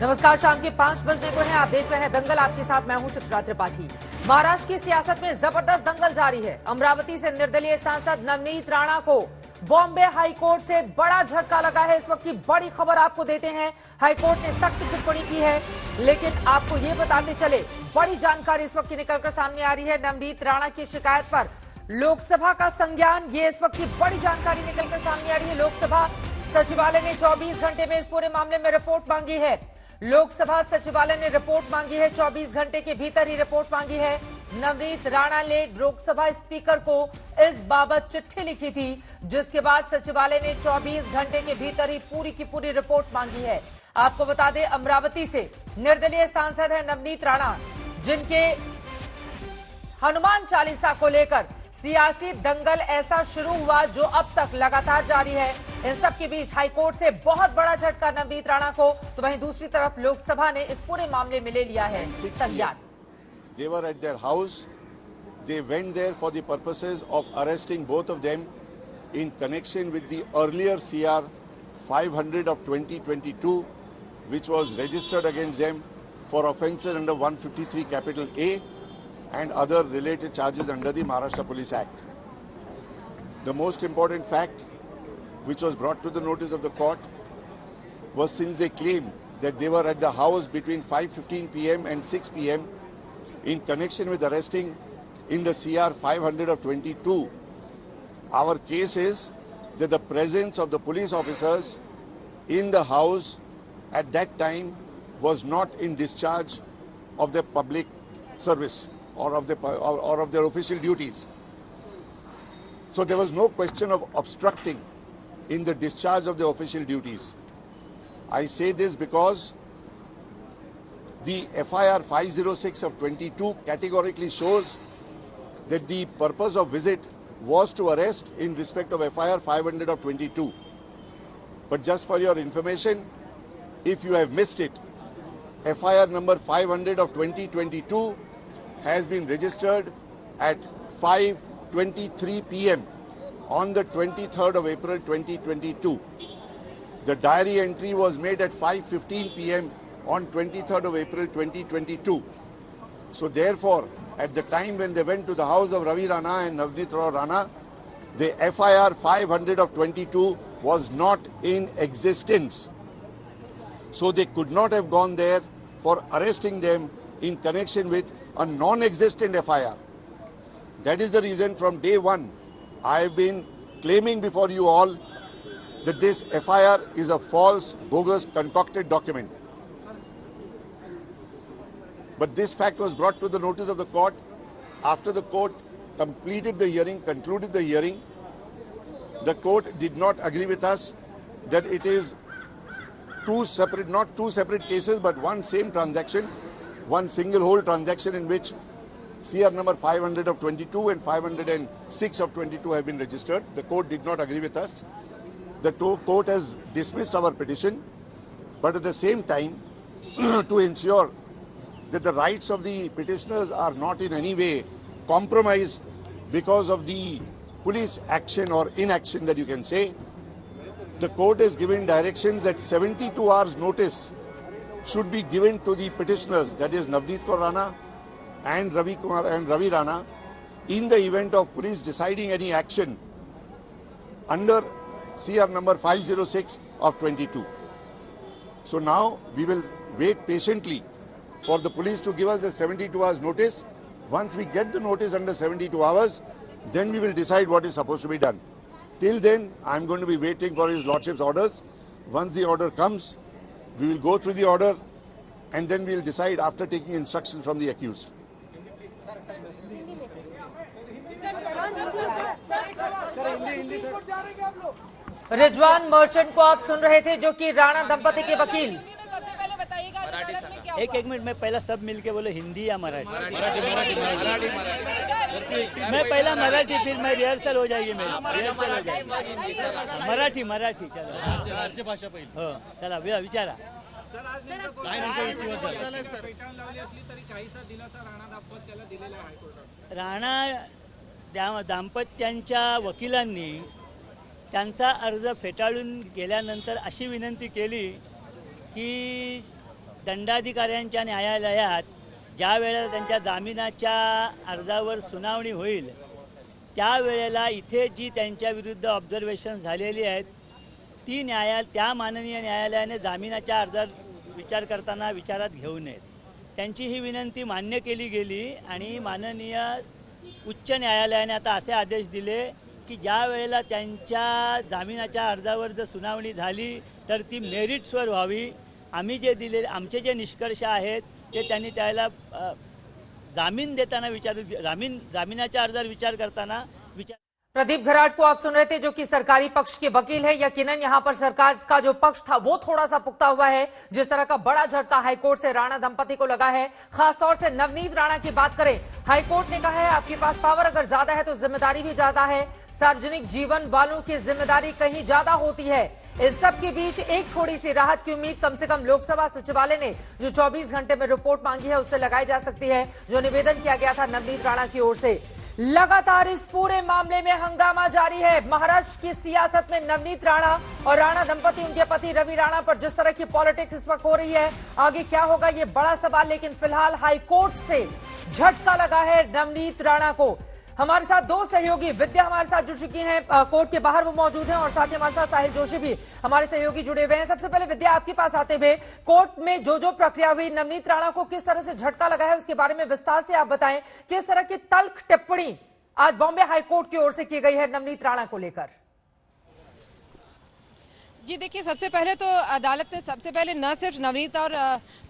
नमस्कार, शाम के 5 बजने को है। आप देख रहे हैं दंगल, आपके साथ मैं हूं चित्रा त्रिपाठी। महाराष्ट्र की सियासत में जबरदस्त दंगल जारी है। अमरावती से निर्दलीय सांसद नवनीत राणा को बॉम्बे हाईकोर्ट से बड़ा झटका लगा है। इस वक्त की बड़ी खबर आपको देते हैं। हाईकोर्ट ने सख्त टिप्पणी की है, लेकिन आपको ये बताते चले, बड़ी जानकारी इस वक्त की निकलकर सामने आ रही है। नवनीत राणा की शिकायत पर लोकसभा का संज्ञान, ये इस वक्त की बड़ी जानकारी निकलकर सामने आ रही है। लोकसभा सचिवालय ने 24 घंटे में इस पूरे मामले में रिपोर्ट मांगी है। लोकसभा सचिवालय ने रिपोर्ट मांगी है, 24 घंटे के भीतर ही रिपोर्ट मांगी है। नवनीत राणा ने लोकसभा स्पीकर को इस बाबत चिट्ठी लिखी थी, जिसके बाद सचिवालय ने 24 घंटे के भीतर ही पूरी की पूरी रिपोर्ट मांगी है। आपको बता दें, अमरावती से निर्दलीय सांसद है नवनीत राणा, जिनके हनुमान चालीसा को लेकर सियासी दंगल ऐसा शुरू हुआ जो अब तक लगातार जारी है। इन सब के बीच हाईकोर्ट से बहुत बड़ा झटका नवनीत राणा को, तो वहीं दूसरी तरफ लोकसभा ने इस पूरे मामले में ले लिया है संज्ञान। They were at their house. They went there for the purposes of arresting both of them in connection with the earlier CR 500 of 2022, which was registered against them for offences under 153 capital A and other related charges under the Maharashtra Police Act. The most important fact which was brought to the notice of the court was, since they claimed that they were at the house between 5:15 p.m. and 6 p.m. in connection with arresting in the CR 500 of 22, our case is that the presence of the police officers in the house at that time was not in discharge of their public service or of their official duties. So there was no question of obstructing in the discharge of the official duties. I say this because the FIR 506 of 22 categorically shows that the purpose of visit was to arrest in respect of FIR 500 of 22. But just for your information, if you have missed it, FIR number 500 of 2022 has been registered at 5:23 p.m. on the 23rd of April 2022. The diary entry was made at 5:15 p.m. on 23rd of April 2022. So therefore, at the time when they went to the house of Ravi Rana and Navneet Rana, the FIR 500 of 22 was not in existence. So they could not have gone there for arresting them in connection with a non-existent FIR. That is the reason from day one I have been claiming before you all that this FIR is a false, bogus, concocted document. But this fact was brought to the notice of the court after the court completed the hearing, concluded the hearing. The court did not agree with us that it is not two separate cases, but one same transaction, one single whole transaction in which CR number 500 of 22 and 506 of 22 have been registered. The court did not agree with us. The court has dismissed our petition, but at the same time, to ensure that the rights of the petitioners are not in any way compromised because of the police action or inaction that you can say, the court has given directions that 72 hours notice should be given to the petitioners, that is Navneet Kaur Rana and Ravi Rana, in the event of police deciding any action under CR number 506 of 22. So now we will wait patiently for the police to give us the 72 hours notice. Once we get the notice under 72 hours, then we will decide what is supposed to be done. Till then, I am going to be waiting for His Lordship's orders. Once the order comes, we will go through the order and then we will decide after taking instructions from the accused. Rizwan merchant को आप सुन रहे थे, जो कि राणा दंपति के वकील। एक मिनट में पहला सब मिलके बोले हिंदी या मराठी? मैं पहला मराठी, फिर मैं रिहर्सल हो जाएगी मेरी, रिहर्सल हो जाएगी। मराठी चलो, राज्य भाषा पहिली। हो चला, विचारा। राणा दाम्पत्यांच्या वकिलांनी त्यांचा अर्ज फेटाळून गेल्यानंतर अशी विनंती केली की दंडाधिकाऱ्यांच्या न्यायालयात ज्या वेळेला त्यांच्या जामिनाच्या अर्जावर सुनावणी होईल त्यावेळेला इथे जी त्यांच्या विरुद्ध ऑब्झर्वेशन झालेली आहेत ती त्या माननीय न्यायालयाने जामिनाच्या अर्जात विचार करताना विचारात घेऊ नयेत. त्यांची ही विनंती मान्य केली गेली आणि माननीय उच्च न्यायालयाने आता असे आदेश दिले की ज्या वेळेला त्यांच्या जामिनाच्या अर्जावर जर सुनावणी झाली तर ती मेरिट्सवर व्हावी. आम्ही जे दिले आमचे जे निष्कर्ष आहेत ते त्यांनी त्याला जामीन देताना जामिनाच्या अर्जावर विचार करताना प्रदीप घराट को आप सुन रहे थे, जो कि सरकारी पक्ष के वकील है. यकीनन यहां पर सरकार का जो पक्ष था वो थोड़ा सा पुख्ता हुआ है. जिस तरह का बड़ा झटका हाईकोर्ट से राणा दंपति को लगा है, खासतौर से नवनीत राणा की बात करें, हाईकोर्ट ने कहा है आपके पास पावर अगर ज्यादा है तो जिम्मेदारी भी ज्यादा है. सार्वजनिक जीवन वालों की जिम्मेदारी कहीं ज्यादा होती है. इस सब के बीच एक थोड़ी सी राहत की उम्मीद कम से कम लोकसभा सचिवालय ने जो 24 घंटे में रिपोर्ट मांगी है उससे लगाई जा सकती है. जो निवेदन किया गया था नवनीत राणा की ओर से. लगातार इस पूरे मामले में हंगामा जारी है. महाराष्ट्र की सियासत में नवनीत राणा और राणा दंपति, उनके पति रवि राणा पर जिस तरह की पॉलिटिक्स इस वक्त हो रही है, आगे क्या होगा ये बड़ा सवाल. लेकिन फिलहाल हाईकोर्ट से झटका लगा है नवनीत राणा को. हमारे साथ दो सहयोगी, विद्या हमारे साथ जुड़ चुकी हैं, कोर्ट के बाहर वो मौजूद हैं, और साथ ही हमारे साथ साहिल जोशी भी हमारे सहयोगी जुड़े हुए हैं. सबसे पहले विद्या, आपके पास आते हुए, कोर्ट में जो प्रक्रिया हुई, नवनीत राणा को किस तरह से झटका लगा है उसके बारे में विस्तार से आप बताएं. किस तरह की तल्ख टिप्पणी आज बॉम्बे हाईकोर्ट की ओर से की गई है नवनीत राणा को लेकर? जी देखिए, सबसे पहले तो अदालत ने सबसे पहले न सिर्फ नवनीत और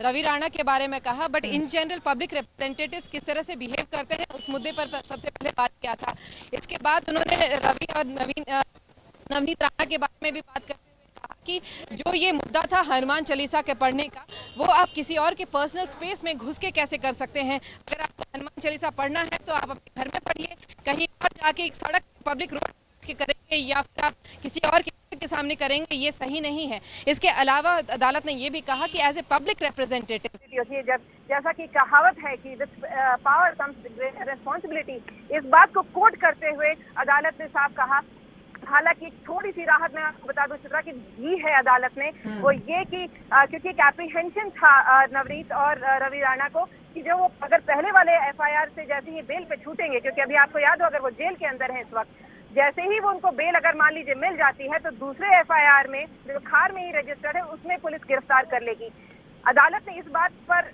रवि राणा के बारे में कहा, but in general public representatives किस तरह से बिहेव करते हैं उस मुद्दे पर सबसे पहले बात किया था. इसके बाद उन्होंने रवि और नवनीत राणा के बारे में भी बात करते हुए कहा कि जो ये मुद्दा था हनुमान चालीसा के पढ़ने का, वो आप किसी और के पर्सनल स्पेस में घुस के कैसे कर सकते हैं. अगर आपको हनुमान चालीसा पढ़ना है तो आप अपने घर में पढ़िए, कहीं और जाके एक सड़क पब्लिक रोड के करेंगे या फिर आप किसी और के सामने करेंगे, ये सही नहीं है. इसके अलावा अदालत ने ये भी कहा कि एज ए पब्लिक रिप्रेजेंटेटिव, जैसा कि कहावत है कि विद पावर कम्स रिस्पॉन्सिबिलिटी, इस बात को कोट करते हुए अदालत ने साफ कहा. हालांकि थोड़ी सी राहत मैं आपको बता दूं चित्रा की दी है अदालत ने, वो ये कि क्योंकि एक एप्रीहेंशन था नवनीत और रवि राणा को कि जो वो अगर पहले वाले एफआईआर से जैसे ही बेल पे छूटेंगे, क्योंकि अभी आपको याद हो अगर वो जेल के अंदर है इस वक्त, जैसे ही वो उनको बेल अगर मान लीजिए मिल जाती है तो दूसरे एफआईआर में जो खार में ही रजिस्टर्ड है उसमें पुलिस गिरफ्तार कर लेगी. अदालत ने इस बात पर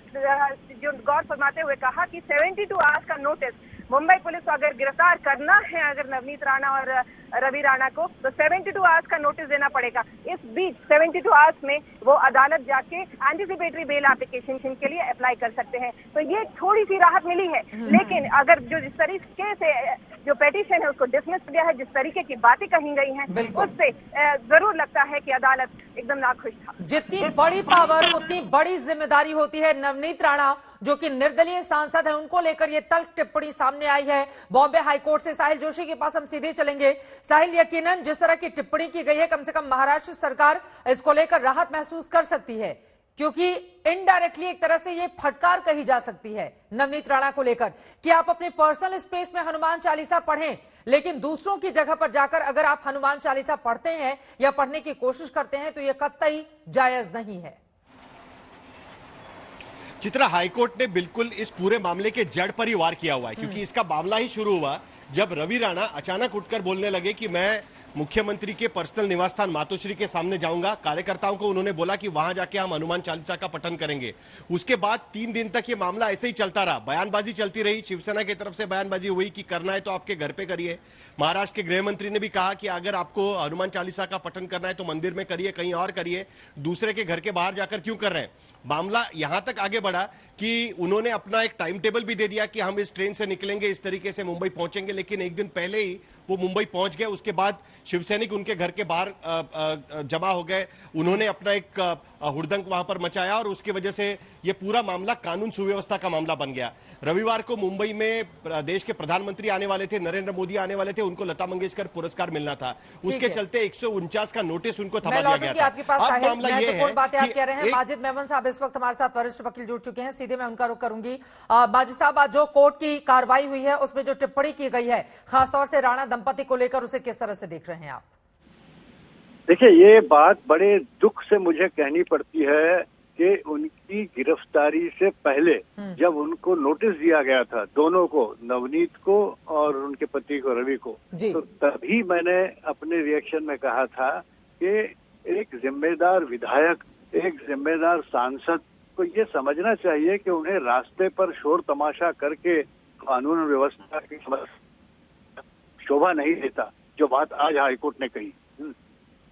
जो गौर फरमाते हुए कहा कि 72 आवर्स का नोटिस मुंबई पुलिस को अगर गिरफ्तार करना है अगर नवनीत राणा और रवि राणा को, तो 72 आवर्स का नोटिस देना पड़ेगा. इस बीच 72 आवर्स में वो अदालत जाके एंटिसिपेटरी बेल एप्लीकेशन के लिए अप्लाई कर सकते हैं. तो ये थोड़ी सी राहत मिली है. लेकिन अगर जो जिस तरीके से जो पेटिशन है उसको डिसमिस किया है, जिस तरीके की बातें कही गई हैं, उससे जरूर लगता है कि अदालत एकदम नाखुश था. जितनी बड़ी पावर उतनी बड़ी जिम्मेदारी होती है. नवनीत राणा जो कि निर्दलीय सांसद है, उनको लेकर ये तल्ख टिप्पणी सामने आई है बॉम्बे हाईकोर्ट से. साहिल जोशी के पास हम सीधे चलेंगे. साहिल, यकीनन जिस तरह की टिप्पणी की गई है, कम से कम महाराष्ट्र सरकार इसको लेकर राहत महसूस कर सकती है, क्योंकि इनडायरेक्टली एक तरह से ये फटकार कही जा सकती है नवनीत राणा को लेकर कि आप अपने पर्सनल स्पेस में हनुमान चालीसा पढ़ें, लेकिन दूसरों की जगह पर जाकर अगर आप हनुमान चालीसा पढ़ते हैं या पढ़ने की कोशिश करते हैं तो यह कतई जायज नहीं है. चित्रा, हाईकोर्ट ने बिल्कुल इस पूरे मामले के जड़ पर ही वार किया हुआ है, क्योंकि इसका मामला ही शुरू हुआ जब रवि राणा अचानक उठकर बोलने लगे कि मैं मुख्यमंत्री के पर्सनल निवास स्थान मातोश्री के सामने जाऊंगा. कार्यकर्ताओं को उन्होंने बोला कि वहां जाके हम हनुमान चालीसा का पठन करेंगे. उसके बाद 3 दिन तक ये मामला ऐसे ही चलता रहा. बयानबाजी चलती रही, शिवसेना की तरफ से बयानबाजी हुई कि करना है तो आपके घर पे करिए. महाराष्ट्र के गृह मंत्री ने भी कहा कि अगर आपको हनुमान चालीसा का पठन करना है तो मंदिर में करिए, कहीं और करिए, दूसरे के घर के बाहर जाकर क्यों कर रहे हैं. मामला यहां तक आगे बढ़ा कि उन्होंने अपना एक टाइम टेबल भी दे दिया कि हम इस ट्रेन से निकलेंगे, इस तरीके से मुंबई पहुंचेंगे. लेकिन एक दिन पहले ही वो मुंबई पहुंच गए. उसके बाद शिवसैनिक उनके घर के बाहर जमा हो गए. उन्होंने अपना एक हुड़दंग वहां पर मचाया और उसकी वजह से ये पूरा मामला कानून सुव्यवस्था का मामला बन गया. रविवार को मुंबई में देश के प्रधानमंत्री आने वाले थे, नरेंद्र मोदी आने वाले थे, उनको लता मंगेशकर पुरस्कार मिलना था. उसके चलते 149 का नोटिस उनको थमा दिया गया था. अब मामला ये है कि माजिद मेमन साहब इस वक्त हमारे साथ वरिष्ठ वकील जुड़ चुके हैं. सीधे मैं उनका रुख करूंगी. माजिद साहब, आज जो कोर्ट की कार्रवाई हुई है उसमें जो टिप्पणी की गई है खासतौर से राणा दंपति को लेकर, उसे किस तरह से देख रहे हैं आप? देखिए, ये बात बड़े दुख से मुझे कहनी पड़ती है कि उनकी गिरफ्तारी से पहले जब उनको नोटिस दिया गया था, दोनों को, नवनीत को और उनके पति को रवि को, तो तभी मैंने अपने रिएक्शन में कहा था कि एक जिम्मेदार विधायक, एक जिम्मेदार सांसद को ये समझना चाहिए कि उन्हें रास्ते पर शोर तमाशा करके कानून व्यवस्था की शोभा नहीं देता, जो बात आज हाईकोर्ट ने कही।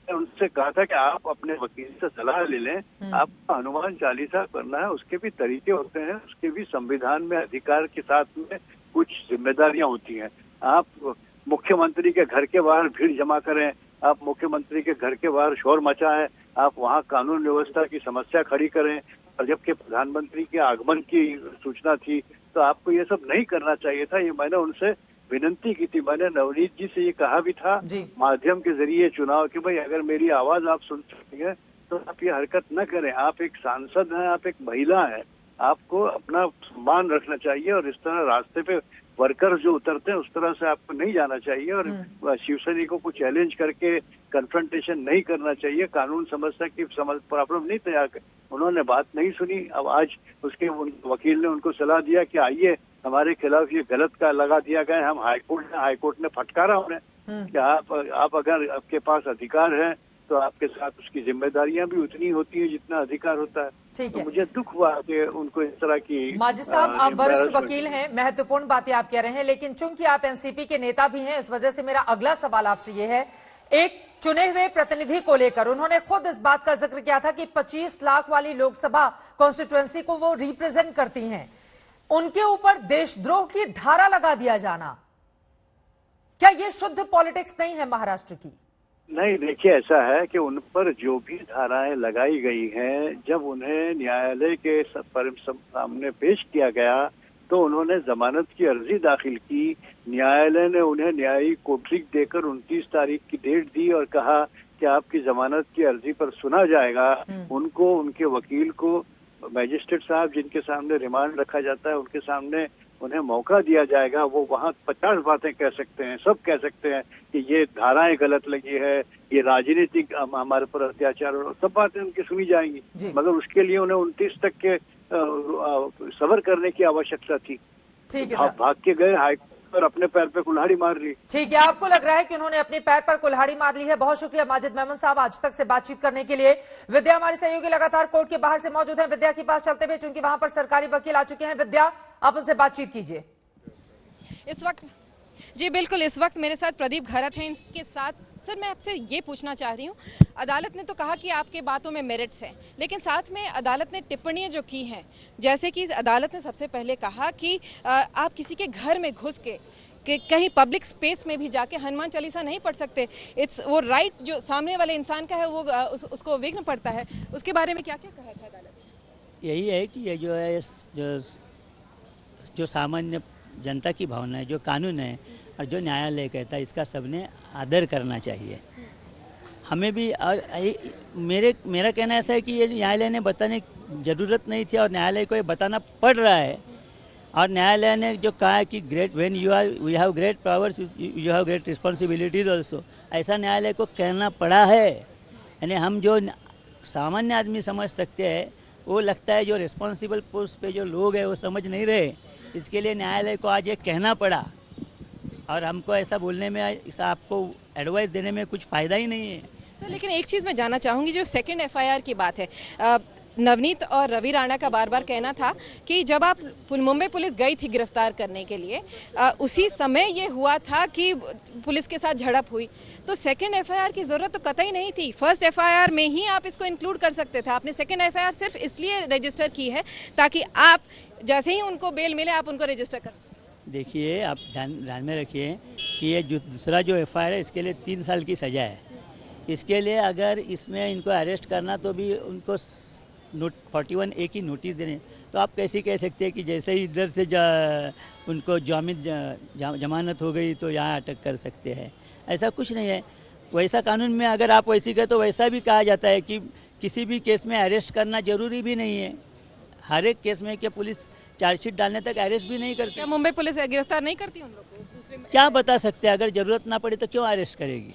उनसे कहा था कि आप अपने वकील से सलाह ले लें, आपको हनुमान चालीसा करना है, उसके भी तरीके होते हैं, उसके भी संविधान में अधिकार के साथ में कुछ जिम्मेदारियां होती हैं। आप मुख्यमंत्री के घर के बाहर भीड़ जमा करें, आप मुख्यमंत्री के घर के बाहर शोर मचाएं, आप वहां कानून व्यवस्था की समस्या खड़ी करें, और जबकि प्रधानमंत्री के आगमन की सूचना थी तो आपको ये सब नहीं करना चाहिए था। ये मैंने उनसे विनती की थी, मैंने नवनीत जी से ये कहा भी था माध्यम के जरिए चुनाव कि भाई अगर मेरी आवाज आप सुन सकती हैं तो आप ये हरकत न करें, आप एक सांसद हैं, आप एक महिला हैं, आपको अपना सम्मान रखना चाहिए और इस तरह रास्ते पे वर्कर्स जो उतरते हैं उस तरह से आपको नहीं जाना चाहिए और शिवसैनिकों को चैलेंज करके कन्फ्रंटेशन नहीं करना चाहिए, कानून समस्या की प्रॉब्लम नहीं तैयार कर। उन्होंने बात नहीं सुनी। अब आज उसके वकील ने उनको सलाह दिया कि आइए हमारे खिलाफ ये गलत का लगा दिया गया, हम हाईकोर्ट ने फटकारा उन्हें कि आप अगर आपके पास अधिकार है तो आपके साथ उसकी जिम्मेदारियां भी उतनी होती है जितना अधिकार होता है। ठीक है। तो मुझे दुख हुआ कि उनको इस तरह की। माजिद साहब, आप वरिष्ठ वकील हैं, महत्वपूर्ण बातें आप कह रहे हैं, लेकिन चूंकि आप एनसीपी के नेता भी हैं, इस वजह से मेरा अगला सवाल आपसे ये है, एक चुने हुए प्रतिनिधि को लेकर उन्होंने खुद इस बात का जिक्र किया था कि 25 लाख वाली लोकसभा कॉन्स्टिट्यूएंसी को वो रिप्रेजेंट करती हैं, उनके ऊपर देशद्रोह की धारा लगा दिया जाना, क्या ये शुद्ध पॉलिटिक्स नहीं है महाराष्ट्र की? नहीं, देखिए ऐसा है कि उन पर जो भी धाराएं लगाई गई हैं, जब उन्हें न्यायालय के सामने पेश किया गया तो उन्होंने जमानत की अर्जी दाखिल की। न्यायालय ने उन्हें न्यायिक कोठरी देकर 29 तारीख की डेट दी और कहा कि आपकी जमानत की अर्जी पर सुना जाएगा। उनको, उनके वकील को, मैजिस्ट्रेट साहब जिनके सामने रिमांड रखा जाता है उनके सामने उन्हें मौका दिया जाएगा। वो वहाँ 50 बातें कह सकते हैं, सब कह सकते हैं कि ये धाराएं गलत लगी है, ये राजनीतिक हमारे पर अत्याचार, सब बातें उनकी सुनी जाएंगी, मगर उसके लिए उन्हें 29 तक के सबर करने की आवश्यकता थी। ठीक है, भाग के गए हाईकोर्ट और अपने पैर पे कुल्हाड़ी मार ली। ठीक है, आपको लग रहा है कि उन्होंने अपने पैर पर कुल्हाड़ी मार ली है। बहुत शुक्रिया माजिद मेमन साहब आज तक से बातचीत करने के लिए। विद्या हमारी सहयोगी लगातार कोर्ट के बाहर से मौजूद है, विद्या के पास चलते हुए, चूंकि वहां पर सरकारी वकील आ चुके हैं। विद्या, आप उनसे बातचीत कीजिए। इस वक्त जी बिल्कुल, इस वक्त मेरे साथ प्रदीप घरत हैं, इनके साथ सर मैं आपसे ये पूछना चाह रही हूँ, अदालत ने तो कहा कि आपके बातों में मेरिट्स हैं, लेकिन साथ में अदालत ने टिप्पणियां जो की हैं, जैसे कि अदालत ने सबसे पहले कहा कि आप किसी के घर में घुस के कि कहीं पब्लिक स्पेस में भी जाके हनुमान चालीसा नहीं पढ़ सकते। वो राइट जो सामने वाले इंसान का है वो उसको विघ्न पड़ता है। उसके बारे में क्या क्या कहा था अदालत? यही है कि ये जो है जो सामान्य जनता की भावना है, जो कानून है और जो न्यायालय कहता है, इसका सबने आदर करना चाहिए। हमें भी, और मेरा कहना ऐसा है कि ये न्यायालय ने बताने की जरूरत नहीं थी और न्यायालय को ये बताना पड़ रहा है। और न्यायालय ने जो कहा है कि when you have great powers you have great responsibilities also, ऐसा न्यायालय को कहना पड़ा है। यानी हम जो सामान्य आदमी समझ सकते हैं, वो लगता है जो रिस्पॉन्सिबल पोस्ट पे जो लोग हैं वो समझ नहीं रहे, इसके लिए न्यायालय को आज ये कहना पड़ा। और हमको ऐसा बोलने में, आपको एडवाइस देने में कुछ फायदा ही नहीं है। तो लेकिन एक चीज मैं जानना चाहूंगी, जो सेकंड एफआईआर की बात है, नवनीत और रवि राणा का बार बार कहना था कि जब आप मुंबई पुलिस गई थी गिरफ्तार करने के लिए, उसी समय ये हुआ था कि पुलिस के साथ झड़प हुई, तो सेकंड एफआईआर की जरूरत तो कतई नहीं थी। फर्स्ट एफआईआर में ही आप इसको इंक्लूड कर सकते थे। आपने सेकंड एफआईआर सिर्फ इसलिए रजिस्टर की है ताकि आप जैसे ही उनको बेल मिले आप उनको रजिस्टर कर सकें। देखिए, आप ध्यान में रखिए कि ये जो दूसरा जो एफआईआर है, इसके लिए 3 साल की सजा है। इसके लिए अगर इसमें इनको अरेस्ट करना तो भी उनको 41A की नोटिस देने, तो आप कैसे कह सकते हैं कि जैसे ही इधर से उनको जमानत हो गई तो यहाँ अटक कर सकते हैं? ऐसा कुछ नहीं है। वैसा कानून में अगर आप वैसी कहें तो वैसा भी कहा जाता है कि किसी भी केस में अरेस्ट करना जरूरी भी नहीं है। हर एक केस में क्या पुलिस चार्जशीट डालने तक अरेस्ट भी नहीं करती? क्या मुंबई पुलिस गिरफ्तार नहीं करती उन लोग को? दूसरे में क्या बता सकते हैं? अगर जरूरत ना पड़ी तो क्यों अरेस्ट करेगी?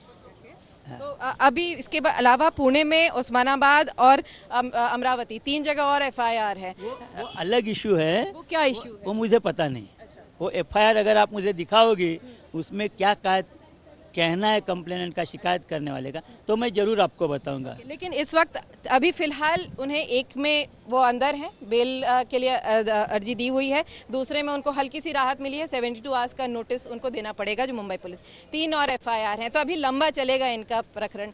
तो अभी इसके अलावा पुणे में, उस्मानाबाद और अमरावती 3 जगह और एफआईआर है। वो अलग इशू है। वो क्या इशू है? वो मुझे पता नहीं। वो एफआईआर अगर आप मुझे दिखाओगे उसमें क्या कहना है कंप्लेनेंट का, शिकायत करने वाले का, तो मैं जरूर आपको बताऊंगा। लेकिन इस वक्त अभी फिलहाल उन्हें एक में वो अंदर है, बेल के लिए अर्जी दी हुई है, दूसरे में उनको हल्की सी राहत मिली है, 72 आवर्स का नोटिस उनको देना पड़ेगा जो मुंबई पुलिस। 3 और एफआईआर हैं, तो अभी लंबा चलेगा इनका प्रकरण।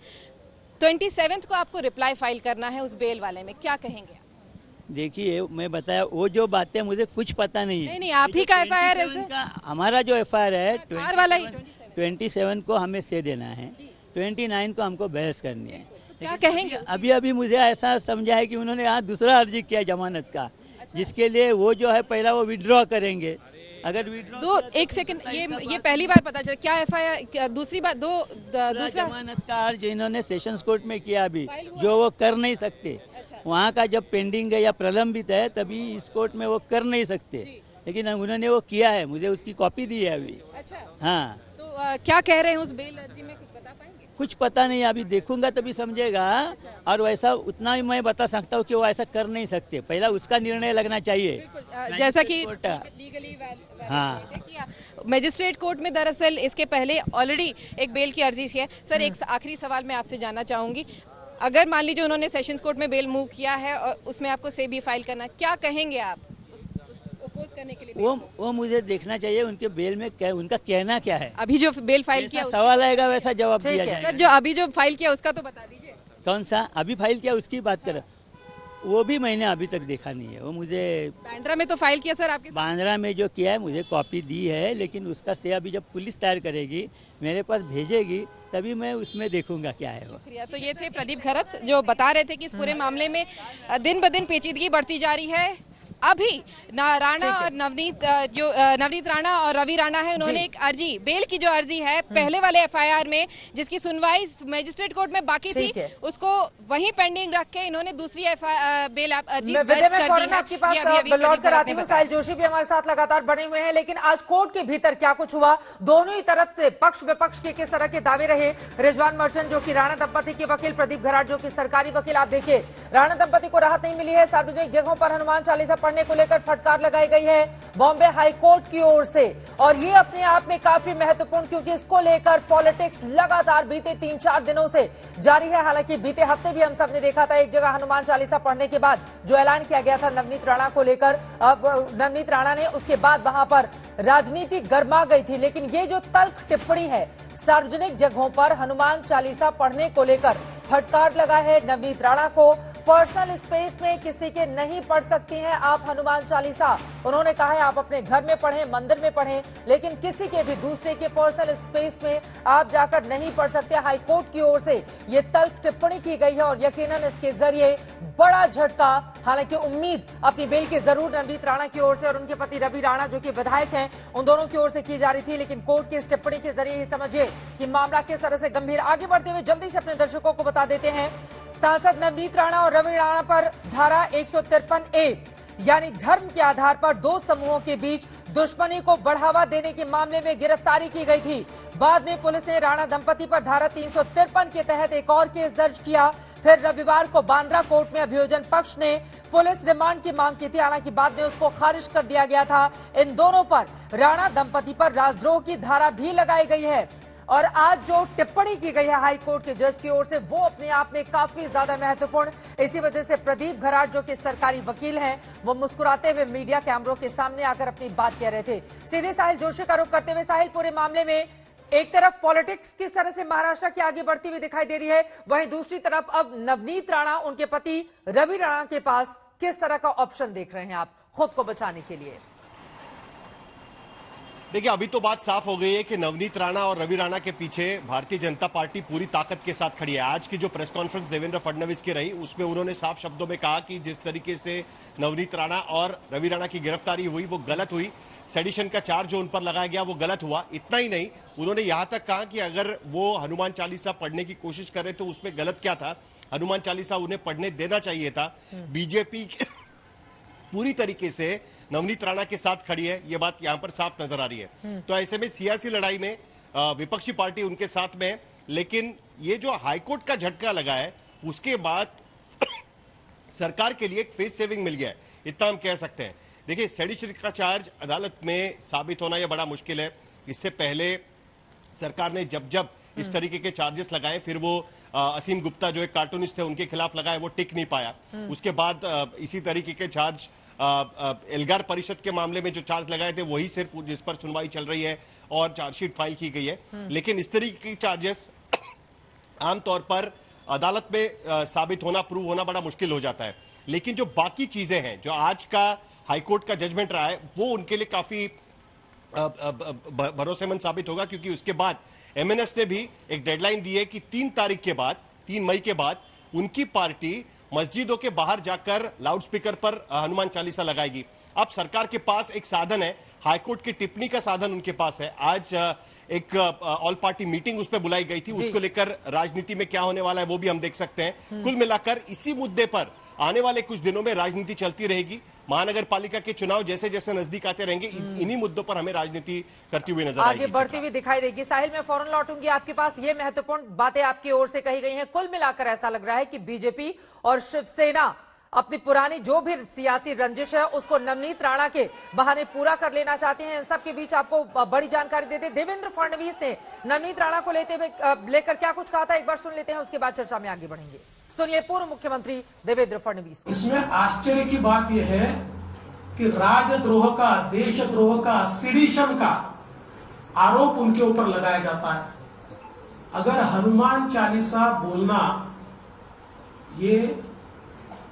27 को आपको रिप्लाई फाइल करना है उस बेल वाले में, क्या कहेंगे? देखिए, मैं बताया वो जो बातें मुझे कुछ पता नहीं है। नहीं, आप ही का एफआईआर है सर? हमारा जो एफआईआर है कार वाला ही 27 को हमें से देना है, 29 को हमको बहस करनी है। तो क्या कहेंगे? अभी मुझे ऐसा समझा है कि उन्होंने यहाँ दूसरा अर्जी किया जमानत का, जिसके लिए वो जो है पहला वो विड्रॉ करेंगे। अगर विड्रॉ एक सेकंड, ये पहली बार पता चला। क्या एफआईआर? दूसरी बात, दूसरा जमानत का अर्ज इन्होंने सेशंस कोर्ट में किया अभी, जो वो कर नहीं सकते। वहाँ का जब पेंडिंग है या प्रलंबित है तभी इस कोर्ट में वो कर नहीं सकते, लेकिन उन्होंने वो किया है, मुझे उसकी कॉपी दी है अभी। अच्छा, हाँ। तो क्या कह रहे हैं उस बेल अर्जी में, कुछ बता पाएंगे? कुछ पता नहीं, अभी देखूंगा तभी समझेगा। और वैसा उतना ही मैं बता सकता हूँ कि वो ऐसा कर नहीं सकते, पहला उसका निर्णय लगना चाहिए। जैसा कि लीगली हाँ, मजिस्ट्रेट कोर्ट में दरअसल इसके पहले ऑलरेडी एक बेल की अर्जी है। सर, एक आखिरी सवाल मैं आपसे जानना चाहूंगी, अगर मान लीजिए उन्होंने सेशंस कोर्ट में बेल मूव किया है और उसमें आपको से भी फाइल करना, क्या कहेंगे आप अपोज करने के लिए? वो मुझे देखना चाहिए उनके बेल में उनका कहना क्या है। अभी जो बेल फाइल किया, सवाल आएगा वैसा जवाब दिया जाएगा। सर, जो अभी जो फाइल किया उसका तो बता दीजिए। कौन सा अभी फाइल किया उसकी बात करें? वो भी मैंने अभी तक देखा नहीं है। वो मुझे बांद्रा में तो फाइल किया सर आपके? बांद्रा में जो किया है मुझे कॉपी दी है, लेकिन उसका से अभी जब पुलिस तैयार करेगी, मेरे पास भेजेगी, तभी मैं उसमें देखूंगा क्या है वो। तो ये थे प्रदीप खरत जो बता रहे थे कि इस पूरे मामले में दिन ब दिन पेचीदगी बढ़ती जा रही है। अभी राणा और नवनीत राणा और रवि राणा है, उन्होंने एक अर्जी, बेल की जो अर्जी है पहले वाले एफआईआर में, जिसकी सुनवाई मजिस्ट्रेट कोर्ट में बाकी थी, उसको वहीं पेंडिंग रख के इन्होंने दूसरी बेल अर्जी दर्ज कर दी है। आपके पास लौट कर आती हूं, साहिल जोशी भी हमारे साथ लगातार बने हुए हैं, लेकिन आज कोर्ट के भीतर क्या कुछ हुआ, दोनों ही तरफ से पक्ष विपक्ष के किस तरह के दावे रहे। रिजवान मर्चेंट जो कि राणा दंपति के वकील, प्रदीप घराट जो कि सरकारी वकील, आप देखिए राणा दंपति को राहत नहीं मिली है, सार्वजनिक जगहों पर हनुमान चालीसा पढ़ने को लेकर फटकार लगाई गई है बॉम्बे हाई कोर्ट की ओर से, और ये अपने आप में काफी महत्वपूर्ण, क्योंकि इसको लेकर पॉलिटिक्स लगातार बीते 3-4 दिनों से जारी है। हालांकि बीते हफ्ते भी हम सब ने देखा था एक जगह हनुमान चालीसा पढ़ने के बाद जो ऐलान किया गया था नवनीत राणा को लेकर, नवनीत राणा ने, उसके बाद वहां पर राजनीति गर्मा गई थी। लेकिन ये जो तल्ख टिप्पणी है, सार्वजनिक जगहों पर हनुमान चालीसा पढ़ने को लेकर फटकार लगा है नवनीत राणा को। पर्सनल स्पेस में किसी के नहीं पढ़ सकती हैं आप हनुमान चालीसा, उन्होंने कहा है आप अपने घर में पढ़ें, मंदिर में पढ़ें, लेकिन किसी के भी दूसरे के पर्सनल स्पेस में आप जाकर नहीं पढ़ सकते। हाईकोर्ट की ओर से ये तल्ख टिप्पणी की गई है और यकीनन इसके जरिए बड़ा झटका, हालांकि उम्मीद अपनी बेल के जरूर नवनीत राणा की ओर से और उनके पति रवि राणा जो कि विधायक हैं, उन दोनों की ओर से की जा रही थी, लेकिन कोर्ट की इस टिप्पणी के जरिए ही समझिए कि मामला किस तरह से गंभीर। आगे बढ़ते हुए जल्दी से अपने दर्शकों को बता देते हैं, सांसद नवनीत राणा और रवि राणा पर धारा 153A यानी धर्म के आधार पर दो समूहों के बीच दुश्मनी को बढ़ावा देने के मामले में गिरफ्तारी की गई थी। बाद में पुलिस ने राणा दंपति पर धारा 353 के तहत एक और केस दर्ज किया। फिर रविवार को बांद्रा कोर्ट में अभियोजन पक्ष ने पुलिस रिमांड की मांग की थी, हालांकि बाद में उसको खारिज कर दिया गया था। इन दोनों पर राणा दंपति पर राजद्रोह की धारा भी लगाई गई है। और आज जो टिप्पणी की गई है हाई कोर्ट के जज की ओर से, वो अपने आप में काफी ज्यादा महत्वपूर्ण। इसी वजह से प्रदीप घराट जो कि सरकारी वकील हैं, वो मुस्कुराते हुए मीडिया कैमरों के सामने आकर अपनी बात कह रहे थे। सीधे साहिल जोशी का रुख करते हुए, साहिल, पूरे मामले में एक तरफ पॉलिटिक्स किस तरह से महाराष्ट्र की आगे बढ़ती हुई दिखाई दे रही है, वहीं दूसरी तरफ अब नवनीत राणा, उनके पति रवि राणा के पास किस तरह का ऑप्शन देख रहे हैं आप खुद को बचाने के लिए? देखिए, अभी तो बात साफ हो गई है कि नवनीत राणा और रवि राणा के पीछे भारतीय जनता पार्टी पूरी ताकत के साथ खड़ी है। आज की जो प्रेस कॉन्फ्रेंस देवेंद्र फडणवीस की रही, उसमें उन्होंने साफ शब्दों में कहा कि जिस तरीके से नवनीत राणा और रवि राणा की गिरफ्तारी हुई वो गलत हुई, सेडिशन का चार्ज जो उन पर लगाया गया वो गलत हुआ। इतना ही नहीं, उन्होंने यहां तक कहा कि अगर वो हनुमान चालीसा पढ़ने की कोशिश करे तो उसमें गलत क्या था, हनुमान चालीसा उन्हें पढ़ने देना चाहिए था। बीजेपी पूरी तरीके से नवनीत राणा के साथ खड़ी है, ये बात यहां पर साफ नजर आ रही है। तो ऐसे में सियासी लड़ाई में विपक्षी पार्टी उनके साथ में, लेकिन ये जो हाईकोर्ट का झटका लगा है उसके बाद सरकार के लिए एक फेस सेविंग मिल गया है, इतना हम कह सकते हैं। देखिए, सेडिशन का चार्ज अदालत में साबित होना यह बड़ा मुश्किल है। इससे पहले सरकार ने जब इस तरीके के चार्जेस लगाए, फिर वो असीम गुप्ता जो एक कार्टूनिस्ट थे उनके खिलाफ लगाए, वो टिक नहीं पाया। उसके बाद इसी तरीके के चार्ज एल्गार परिषद के मामले में जो चार्ज लगाए थे वही सिर्फ जिस पर सुनवाई चल रही है और चार्जशीट फाइल की गई है। लेकिन इस तरीके के चार्जेस आमतौर पर अदालत में साबित होना, प्रूव होना बड़ा मुश्किल हो जाता है। लेकिन जो बाकी चीजें हैं, जो आज का हाईकोर्ट का जजमेंट रहा है, वो उनके लिए काफी भरोसेमंद साबित होगा, क्योंकि उसके बाद एमएनएस ने भी एक डेडलाइन दी है कि 3 मई के बाद उनकी पार्टी मस्जिदों के बाहर जाकर लाउडस्पीकर पर हनुमान चालीसा लगाएगी। अब सरकार के पास एक साधन है, हाईकोर्ट की टिप्पणी का साधन उनके पास है। आज एक ऑल पार्टी मीटिंग उस पर बुलाई गई थी, उसको लेकर राजनीति में क्या होने वाला है वो भी हम देख सकते हैं। कुल मिलाकर इसी मुद्दे पर आने वाले कुछ दिनों में राजनीति चलती रहेगी। महानगर पालिका के चुनाव जैसे जैसे नजदीक आते रहेंगे, इन्हीं मुद्दों पर हमें राजनीति करती हुई नजर आएगी, आगे बढ़ती हुई दिखाई देगी। साहिल, मैं फौरन लौटूंगी आपके पास। ये महत्वपूर्ण बातें आपकी ओर से कही गई हैं। कुल मिलाकर ऐसा लग रहा है कि बीजेपी और शिवसेना अपनी पुरानी जो भी सियासी रंजिश है उसको नवनीत राणा के बहाने पूरा कर लेना चाहते हैं। इन सबके बीच आपको बड़ी जानकारी देते, देवेंद्र फडणवीस ने नवनीत राणा को लेकर क्या कुछ कहा था, एक बार सुन लेते हैं, उसके बाद चर्चा में आगे बढ़ेंगे। सुनिए पूर्व मुख्यमंत्री देवेंद्र फडणवीस। इसमें आश्चर्य की बात यह है कि राजद्रोह का, देशद्रोह का, सिडिशन का आरोप उनके ऊपर लगाया जाता है। अगर हनुमान चालीसा बोलना ये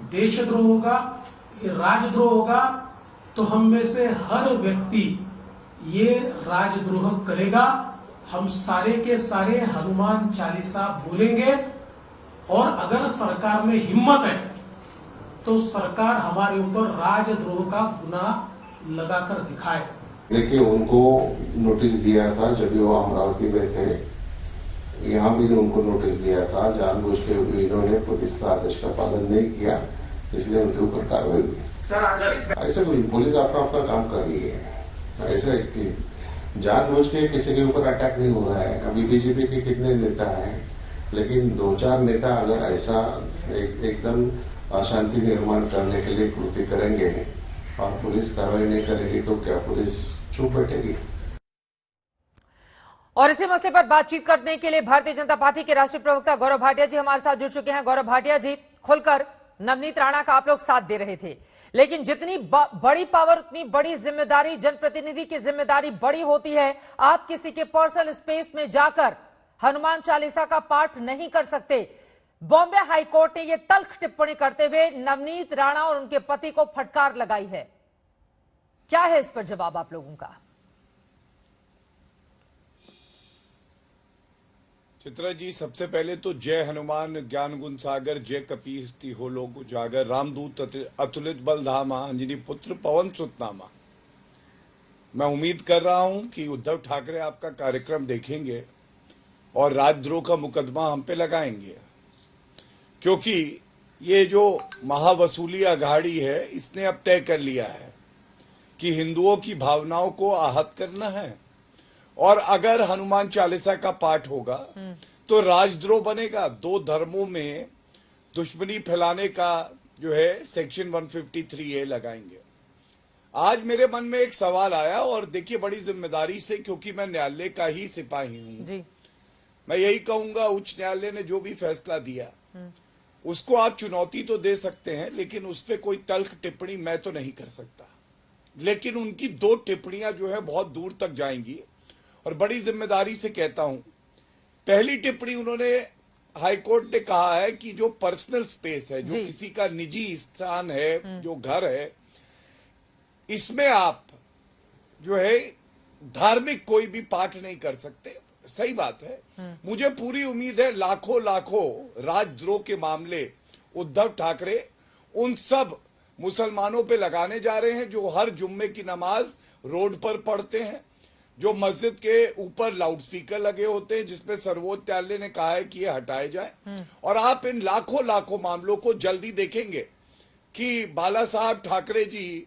देशद्रोह होगा, ये राजद्रोह होगा, तो हम में से हर व्यक्ति ये राजद्रोह करेगा। हम सारे के सारे हनुमान चालीसा बोलेंगे और अगर सरकार में हिम्मत है तो सरकार हमारे ऊपर राजद्रोह का गुनाह लगाकर दिखाए। देखिए, उनको नोटिस दिया था जब वो अमरावती में थे, यहाँ भी उनको नोटिस दिया था। जानबूझ के इन्होंने पुलिस का आदेश का पालन नहीं किया, इसलिए उनके ऊपर कार्रवाई हुई। ऐसे पुलिस अपना काम कर रही है। ऐसे कि जानबूझ के किसी के ऊपर अटैक नहीं हो रहा है। अभी बीजेपी के कितने नेता हैं, लेकिन 2-4 नेता अगर ऐसा एकदम अशांति निर्माण करने के लिए कृत्य करेंगे और पुलिस कार्रवाई नहीं करेगी तो क्या पुलिस चुप बैठेगी? और इसी मसले पर बातचीत करने के लिए भारतीय जनता पार्टी के राष्ट्रीय प्रवक्ता गौरव भाटिया जी हमारे साथ जुड़ चुके हैं। गौरव भाटिया जी, खुलकर नवनीत राणा का आप लोग साथ दे रहे थे, लेकिन जितनी बड़ी पावर उतनी बड़ी जिम्मेदारी, जनप्रतिनिधि की जिम्मेदारी बड़ी होती है। आप किसी के पर्सनल स्पेस में जाकर हनुमान चालीसा का पाठ नहीं कर सकते। बॉम्बे हाईकोर्ट ने यह तल्ख टिप्पणी करते हुए नवनीत राणा और उनके पति को फटकार लगाई है। क्या है इस पर जवाब आप लोगों का? चित्रा जी, सबसे पहले तो जय हनुमान ज्ञान गुण सागर, जय कपीहस्ती हो लोग उजागर, रामदूत अतुलित बल धामा, अंजनी पुत्र पवन सुत नामा। मैं उम्मीद कर रहा हूं कि उद्धव ठाकरे आपका कार्यक्रम देखेंगे और राजद्रोह का मुकदमा हम पे लगाएंगे, क्योंकि ये जो महावसूली अघाड़ी है इसने अब तय कर लिया है कि हिंदुओं की भावनाओं को आहत करना है। और अगर हनुमान चालीसा का पाठ होगा तो राजद्रोह बनेगा। 2 धर्मों में दुश्मनी फैलाने का जो है सेक्शन 153A लगाएंगे। आज मेरे मन में एक सवाल आया, और देखिए बड़ी जिम्मेदारी से, क्योंकि मैं न्यायालय का ही सिपाही हूं, मैं यही कहूंगा उच्च न्यायालय ने जो भी फैसला दिया उसको आप चुनौती तो दे सकते हैं, लेकिन उस पर कोई तल्ख टिप्पणी मैं तो नहीं कर सकता। लेकिन उनकी 2 टिप्पणियां जो है बहुत दूर तक जाएंगी, और बड़ी जिम्मेदारी से कहता हूं। पहली टिप्पणी उन्होंने, हाईकोर्ट ने कहा है कि जो पर्सनल स्पेस है, जो किसी का निजी स्थान है, जो घर है, इसमें आप जो है धार्मिक कोई भी पाठ नहीं कर सकते। सही बात है। मुझे पूरी उम्मीद है लाखों राजद्रोह के मामले उद्धव ठाकरे उन सब मुसलमानों पे लगाने जा रहे हैं जो हर जुम्मे की नमाज रोड पर पढ़ते हैं, जो मस्जिद के ऊपर लाउडस्पीकर लगे होते हैं जिसपे सर्वोच्च न्यायालय ने कहा है कि ये हटाए जाए। और आप इन लाखों मामलों को जल्दी देखेंगे कि बाला साहब ठाकरे जी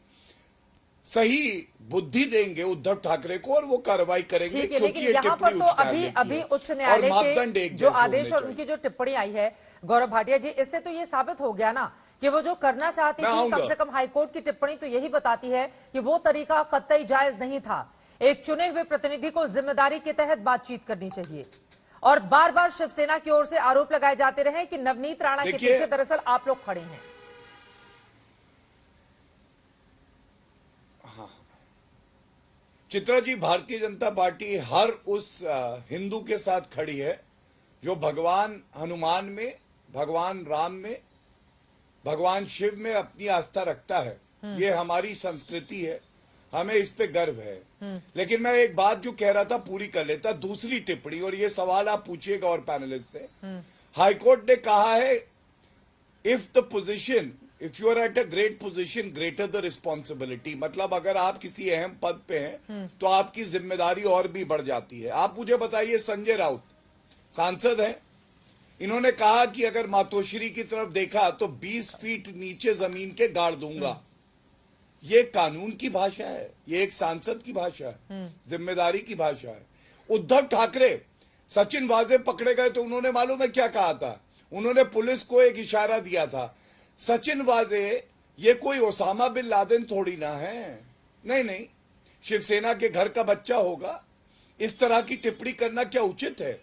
सही बुद्धि देंगे उद्धव ठाकरे को और वो कार्रवाई करेंगे। ठीक है, लेकिन यहाँ पर तो अभी उच्च न्यायालय के जो आदेश और उनकी जो टिप्पणी आई है गौरव भाटिया जी, इससे तो ये साबित हो गया ना कि वो जो करना चाहती थी, कम से कम हाईकोर्ट की टिप्पणी तो यही बताती है कि वो तरीका कतई जायज नहीं था। एक चुने हुए प्रतिनिधि को जिम्मेदारी के तहत बातचीत करनी चाहिए। और बार बार शिवसेना की ओर से आरोप लगाए जाते रहे कि नवनीत राणा के पीछे दरअसल आप लोग खड़े हैं। हाँ, चित्रा जी, भारतीय जनता पार्टी हर उस हिंदू के साथ खड़ी है जो भगवान हनुमान में, भगवान राम में, भगवान शिव में अपनी आस्था रखता है। ये हमारी संस्कृति है, हमें इस पे गर्व है। लेकिन मैं एक बात जो कह रहा था पूरी कर लेता। दूसरी टिप्पणी, और ये सवाल आप पूछिएगा और पैनलिस्ट से, हाईकोर्ट ने कहा है if the position, if you are at a great position greater the responsibility, मतलब अगर आप किसी अहम पद पे हैं तो आपकी जिम्मेदारी और भी बढ़ जाती है। आप मुझे बताइए, संजय राउत सांसद हैं, इन्होंने कहा कि अगर मातोश्री की तरफ देखा तो 20 फीट नीचे जमीन के गाड़ दूंगा। ये कानून की भाषा है, ये एक सांसद की भाषा है, जिम्मेदारी की भाषा है। उद्धव ठाकरे, सचिन वाजे पकड़े गए तो उन्होंने मालूम है क्या कहा था? उन्होंने पुलिस को एक इशारा दिया था, सचिन वाजे ये कोई ओसामा बिन लादेन थोड़ी ना है। नहीं, शिवसेना के घर का बच्चा होगा। इस तरह की टिप्पणी करना क्या उचित है?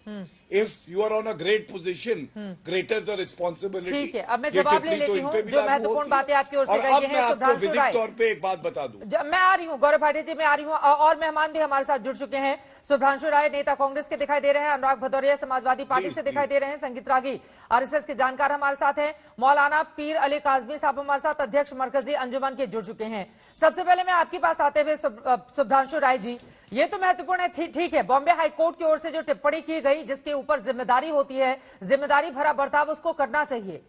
If you are on a great position greater the responsibility. ठीक है, अब मैं जवाब ले लेती हूँ। जो महत्वपूर्ण बातें आपकी ओर से कही हैं, आपको विधिक तौर पे एक बात बता दूं। मैं आ रही हूँ गौरव भाटिया जी, मैं आ रही हूँ। और मेहमान भी हमारे साथ जुड़ चुके हैं। सुधांशु राय नेता कांग्रेस के दिखाई दे रहे हैं, अनुराग भदौरिया समाजवादी पार्टी से दिखाई दे रहे हैं, संगीत रागी आरएसएस के जानकार हमारे साथ हैं, मौलाना पीर अली काजमी साहब हमारे साथ अध्यक्ष मरकजी अंजुमन के जुड़ चुके हैं। सबसे पहले मैं आपके पास आते हुए सुधांशु राय जी, ये तो महत्वपूर्ण है, ठीक है, बॉम्बे हाईकोर्ट की ओर से जो टिप्पणी की गई जिसके ऊपर जिम्मेदारी होती है, जिम्मेदारी भरा बर्ताव उसको करना चाहिए।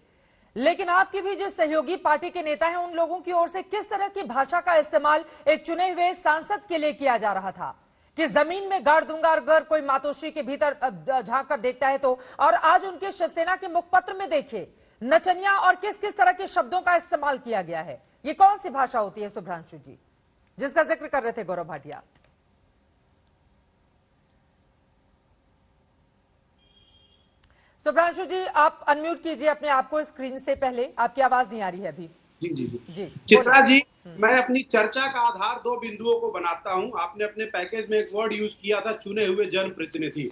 लेकिन आपकी भी जो सहयोगी पार्टी के नेता हैं, उन लोगों की ओर से किस तरह की भाषा का इस्तेमाल एक चुने हुए सांसद के लिए किया जा रहा था कि जमीन में गाड़ दूंगा अगर कोई मातोश्री के भीतर झांक कर देखता है तो। और आज उनके शिवसेना के मुखपत्र में देखिए नचनिया और किस किस तरह के शब्दों का इस्तेमाल किया गया है। ये कौन सी भाषा होती है सुधांशु जी, जिसका जिक्र कर रहे थे गौरव भाटिया? सुधांशु जी, आप अनम्यूट कीजिए अपने आप को स्क्रीन से, पहले आपकी आवाज नहीं आ रही है अभी। जी चित्रा जी, मैं अपनी चर्चा का आधार 2 बिंदुओं को बनाता हूं। आपने अपने पैकेज में एक वर्ड यूज किया था, चुने हुए जनप्रतिनिधि,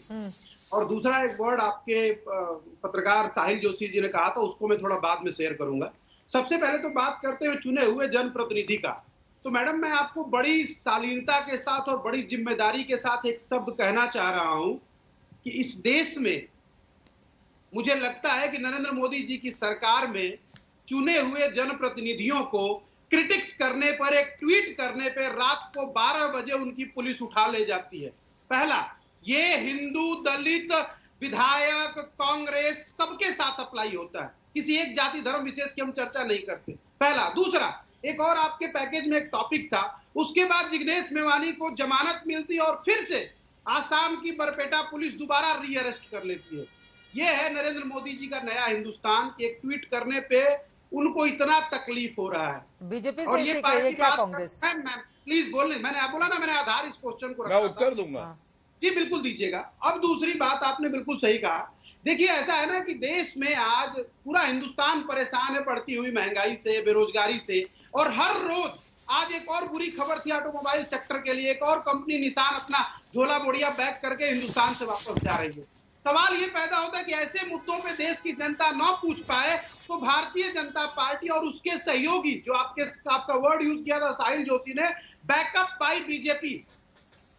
और दूसरा एक वर्ड आपके पत्रकार साहिल जोशी जी ने कहा था, उसको मैं थोड़ा बाद में शेयर करूंगा। सबसे पहले तो बात करते हुए चुने हुए जनप्रतिनिधि का, तो मैडम मैं आपको बड़ी शालीनता के साथ और बड़ी जिम्मेदारी के साथ एक शब्द कहना चाह रहा हूं कि इस देश में मुझे लगता है कि नरेंद्र मोदी जी की सरकार में चुने हुए जनप्रतिनिधियों को क्रिटिक्स करने पर, एक ट्वीट करने पर रात को 12 बजे उनकी पुलिस उठा ले जाती है। पहला, ये हिंदू, दलित, विधायक, कांग्रेस सबके साथ अप्लाई होता है, किसी एक जाति धर्म विशेष की हम चर्चा नहीं करते। पहला। दूसरा, एक और आपके पैकेज में एक टॉपिक था, उसके बाद जिग्नेश मेवानी को जमानत मिलती और फिर से आसाम की बरपेटा पुलिस दोबारा रीअरेस्ट कर लेती है। यह है नरेंद्र मोदी जी का नया हिंदुस्तान। एक ट्वीट करने पे उनको इतना तकलीफ हो रहा है। बीजेपी से ये क्या कांग्रेस? प्लीज बोलने, मैंने बोला ना, मैंने आधार इस क्वेश्चन को रखा, मैं उत्तर दूंगा। जी बिल्कुल दीजिएगा। अब दूसरी बात, आपने बिल्कुल सही कहा। देखिए, ऐसा है ना कि देश में आज पूरा हिंदुस्तान परेशान है बढ़ती हुई महंगाई से, बेरोजगारी से, और हर रोज आज एक और बुरी खबर थी ऑटोमोबाइल सेक्टर के लिए। एक और कंपनी निसान अपना झोला बोड़िया बैग करके हिंदुस्तान से वापस जा रही है। सवाल ये पैदा होता है कि ऐसे मुद्दों पे देश की जनता ना पूछ पाए तो भारतीय जनता पार्टी और उसके सहयोगी, जो आपका वर्ड यूज किया था साहिल जोशी ने, बैकअप बाय बीजेपी,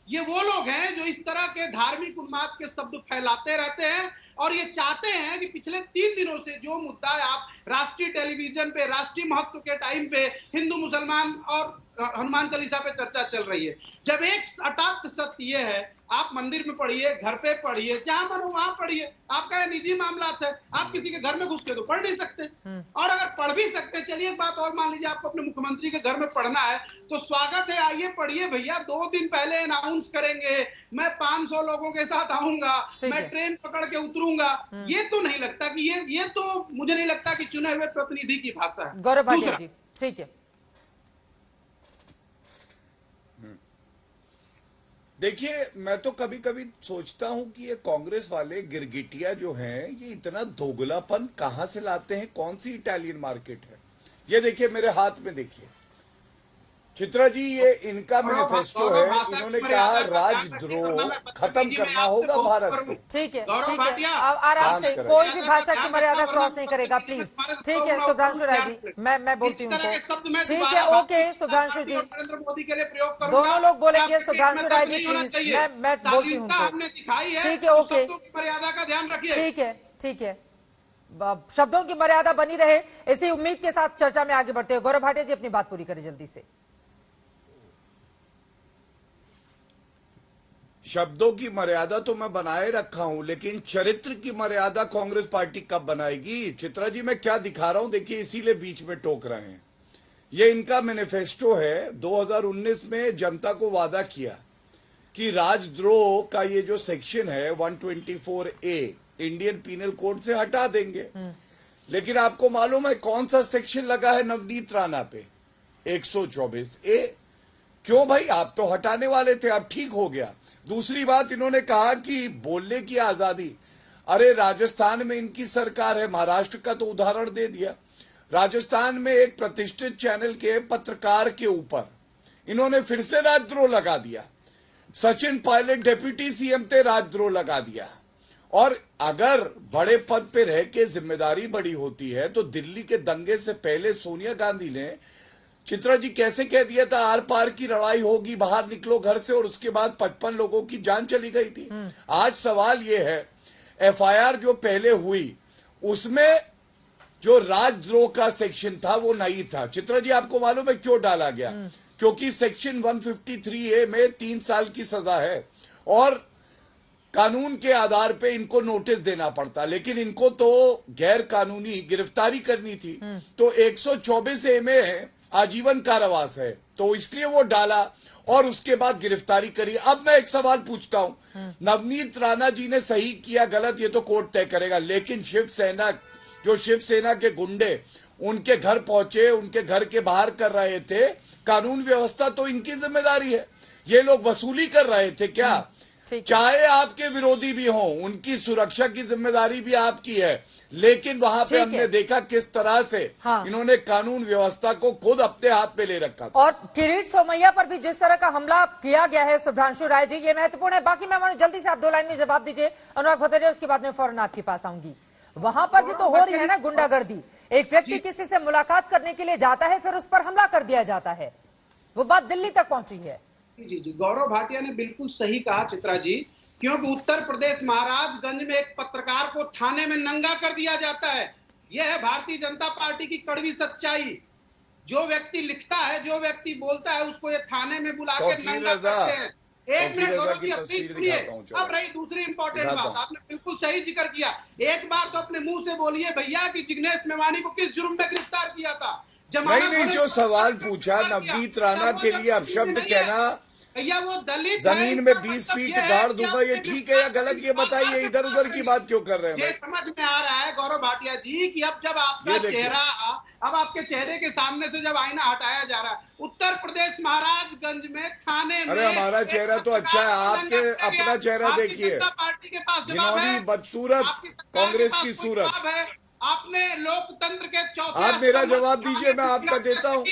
ये वो लोग हैं जो इस तरह के धार्मिक उन्माद के शब्द फैलाते रहते हैं और ये चाहते हैं कि पिछले 3 दिनों से जो मुद्दा आप राष्ट्रीय टेलीविजन पे, राष्ट्रीय महत्व के टाइम पे हिंदू मुसलमान और हनुमान चालीसा पे चर्चा चल रही है, जब एक अटक सत्य ये है, आप मंदिर में पढ़िए, घर पे पढ़िए, जहां मन हो वहां पढ़िए, आपका ये निजी मामला है, आप किसी के घर में घुस के तो पढ़ नहीं सकते। और अगर पढ़ भी सकते, चलिए एक बात और मान लीजिए आपको अपने मुख्यमंत्री के घर में पढ़ना है तो स्वागत है, आइए पढ़िए भैया। 2 दिन पहले अनाउंस करेंगे, मैं 500 लोगों के साथ आऊंगा, मैं ट्रेन पकड़ के उतरूंगा। ये तो नहीं लगता कि ये तो मुझे नहीं लगता कि चुने हुए प्रतिनिधि की भाषा है। गौरव भाटिया जी, ठीक है। देखिए, मैं तो कभी कभी सोचता हूं कि ये कांग्रेस वाले गिरगिटिया जो हैं, ये इतना दोगलापन कहां से लाते हैं? कौन सी इटालियन मार्केट है? ये देखिए, मेरे हाथ में देखिए चित्रा जी, ये इनका मैनिफेस्टो है। इन्होंने कहा राजद्रोह खत्म करना होगा भारत से। ठीक है, ठीक है, आराम से, कोई भी भाषा की मर्यादा क्रॉस नहीं करेगा, प्लीज। ठीक है सुधांशु राय जी, मैं बोलती हूँ उनको। ठीक है, ओके सुधांशु जी, नरेंद्र मोदी के लिए प्रयोग करूंगा। दोनों लोग बोलेंगे। सुधांशु राय जी प्लीज, मैं बोलती हूँ उनको। ठीक है, ओके, मर्यादा का ध्यान रखिए। ठीक है, ठीक है, शब्दों की मर्यादा बनी रहे, इसी उम्मीद के साथ चर्चा में आगे बढ़ते हैं। गौरव भाटिया जी अपनी बात पूरी करें जल्दी से। शब्दों की मर्यादा तो मैं बनाए रखा हूं, लेकिन चरित्र की मर्यादा कांग्रेस पार्टी कब बनाएगी? चित्रा जी, मैं क्या दिखा रहा हूं देखिए, इसीलिए बीच में टोक रहे हैं। ये इनका मैनिफेस्टो है। 2019 में जनता को वादा किया कि राजद्रोह का ये जो सेक्शन है 124A इंडियन पीनल कोड से हटा देंगे। लेकिन आपको मालूम है कौन सा सेक्शन लगा है नवनीत राणा पे? 124A। क्यों भाई? आप तो हटाने वाले थे, अब ठीक हो गया। दूसरी बात, इन्होंने कहा कि बोलने की आजादी। अरे राजस्थान में इनकी सरकार है, महाराष्ट्र का तो उदाहरण दे दिया। राजस्थान में एक प्रतिष्ठित चैनल के पत्रकार के ऊपर इन्होंने फिर से राजद्रोह लगा दिया। सचिन पायलट डिप्टी सीएम थे, राजद्रोह लगा दिया। और अगर बड़े पद पे रह के जिम्मेदारी बड़ी होती है तो दिल्ली के दंगे से पहले सोनिया गांधी ने, चित्रा जी, कैसे कह दिया था आर पार की लड़ाई होगी, बाहर निकलो घर से, और उसके बाद 55 लोगों की जान चली गई थी। आज सवाल यह है, एफआईआर जो पहले हुई उसमें जो राजद्रोह का सेक्शन था वो नहीं था। चित्रा जी, आपको मालूम है क्यों डाला गया? क्योंकि सेक्शन 153A में 3 साल की सजा है और कानून के आधार पे इनको नोटिस देना पड़ता, लेकिन इनको तो गैर कानूनी गिरफ्तारी करनी थी। तो 124A में आजीवन कारावास है, तो इसलिए वो डाला और उसके बाद गिरफ्तारी करी। अब मैं एक सवाल पूछता हूं, नवनीत राणा जी ने सही किया गलत ये तो कोर्ट तय करेगा, लेकिन शिवसेना के गुंडे उनके घर पहुंचे, उनके घर के बाहर कर रहे थे, कानून व्यवस्था तो इनकी जिम्मेदारी है। ये लोग वसूली कर रहे थे क्या? चाहे आपके विरोधी भी हों, उनकी सुरक्षा की जिम्मेदारी भी आपकी है। लेकिन वहां पे हमने देखा किस तरह से इन्होंने कानून व्यवस्था को खुद अपने हाथ में ले रखा था। और किरीट सोमैया पर भी जिस तरह का हमला किया गया है सुधांशु राय जी, ये महत्वपूर्ण है। बाकी मेहमानों जल्दी से आप 2 लाइन में जवाब दीजिए। अनुराग भदौरिया, उसके बाद में फौरन आपके पास आऊंगी। वहां पर भी तो हो रही है ना गुंडागर्दी। एक व्यक्ति किसी से मुलाकात करने के लिए जाता है, फिर उस पर हमला कर दिया जाता है। वो बात दिल्ली तक पहुंची है। जी, गौरव भाटिया ने बिल्कुल सही कहा चित्रा जी, क्योंकि उत्तर प्रदेश महाराजगंज में एक पत्रकार को थाने में नंगा कर दिया जाता है। यह है भारतीय जनता पार्टी की कड़वी सच्चाई। जो व्यक्ति लिखता है, जो व्यक्ति बोलता है, उसको ये थाने में बुला के नंगा करते हैं। एक मिनट गौरव जी, अपनी सुनिए। अब रही दूसरी इंपॉर्टेंट बात, आपने बिल्कुल सही जिक्र किया। एक बार तो अपने मुंह से बोलिए भैया कि जिग्नेश मेवानी को किस जुर्म में गिरफ्तार किया था? नहीं, जो सवाल पूछा नवनीत राणा के लिए अब शब्द कहना, भैया वो दलित जमीन में 20 फीट गाड़ दूंगा, ये ठीक है या गलत? ये बताइए, इधर उधर की बात क्यों कर रहे हैं? ये समझ में आ रहा है गौरव भाटिया जी कि अब जब आपका चेहरा, अब आपके चेहरे के सामने से जब आईना हटाया जा रहा है, उत्तर प्रदेश महाराजगंज में थाने में, अरे हमारा चेहरा तो अच्छा है, आपके अपना चेहरा देखिए। पार्टी के पास जिन्होंने बदसूरत कांग्रेस की सूरत है। आपने लोकतंत्र के चौथे, आप मेरा जवाब दीजिए, मैं आपका देता हूँ।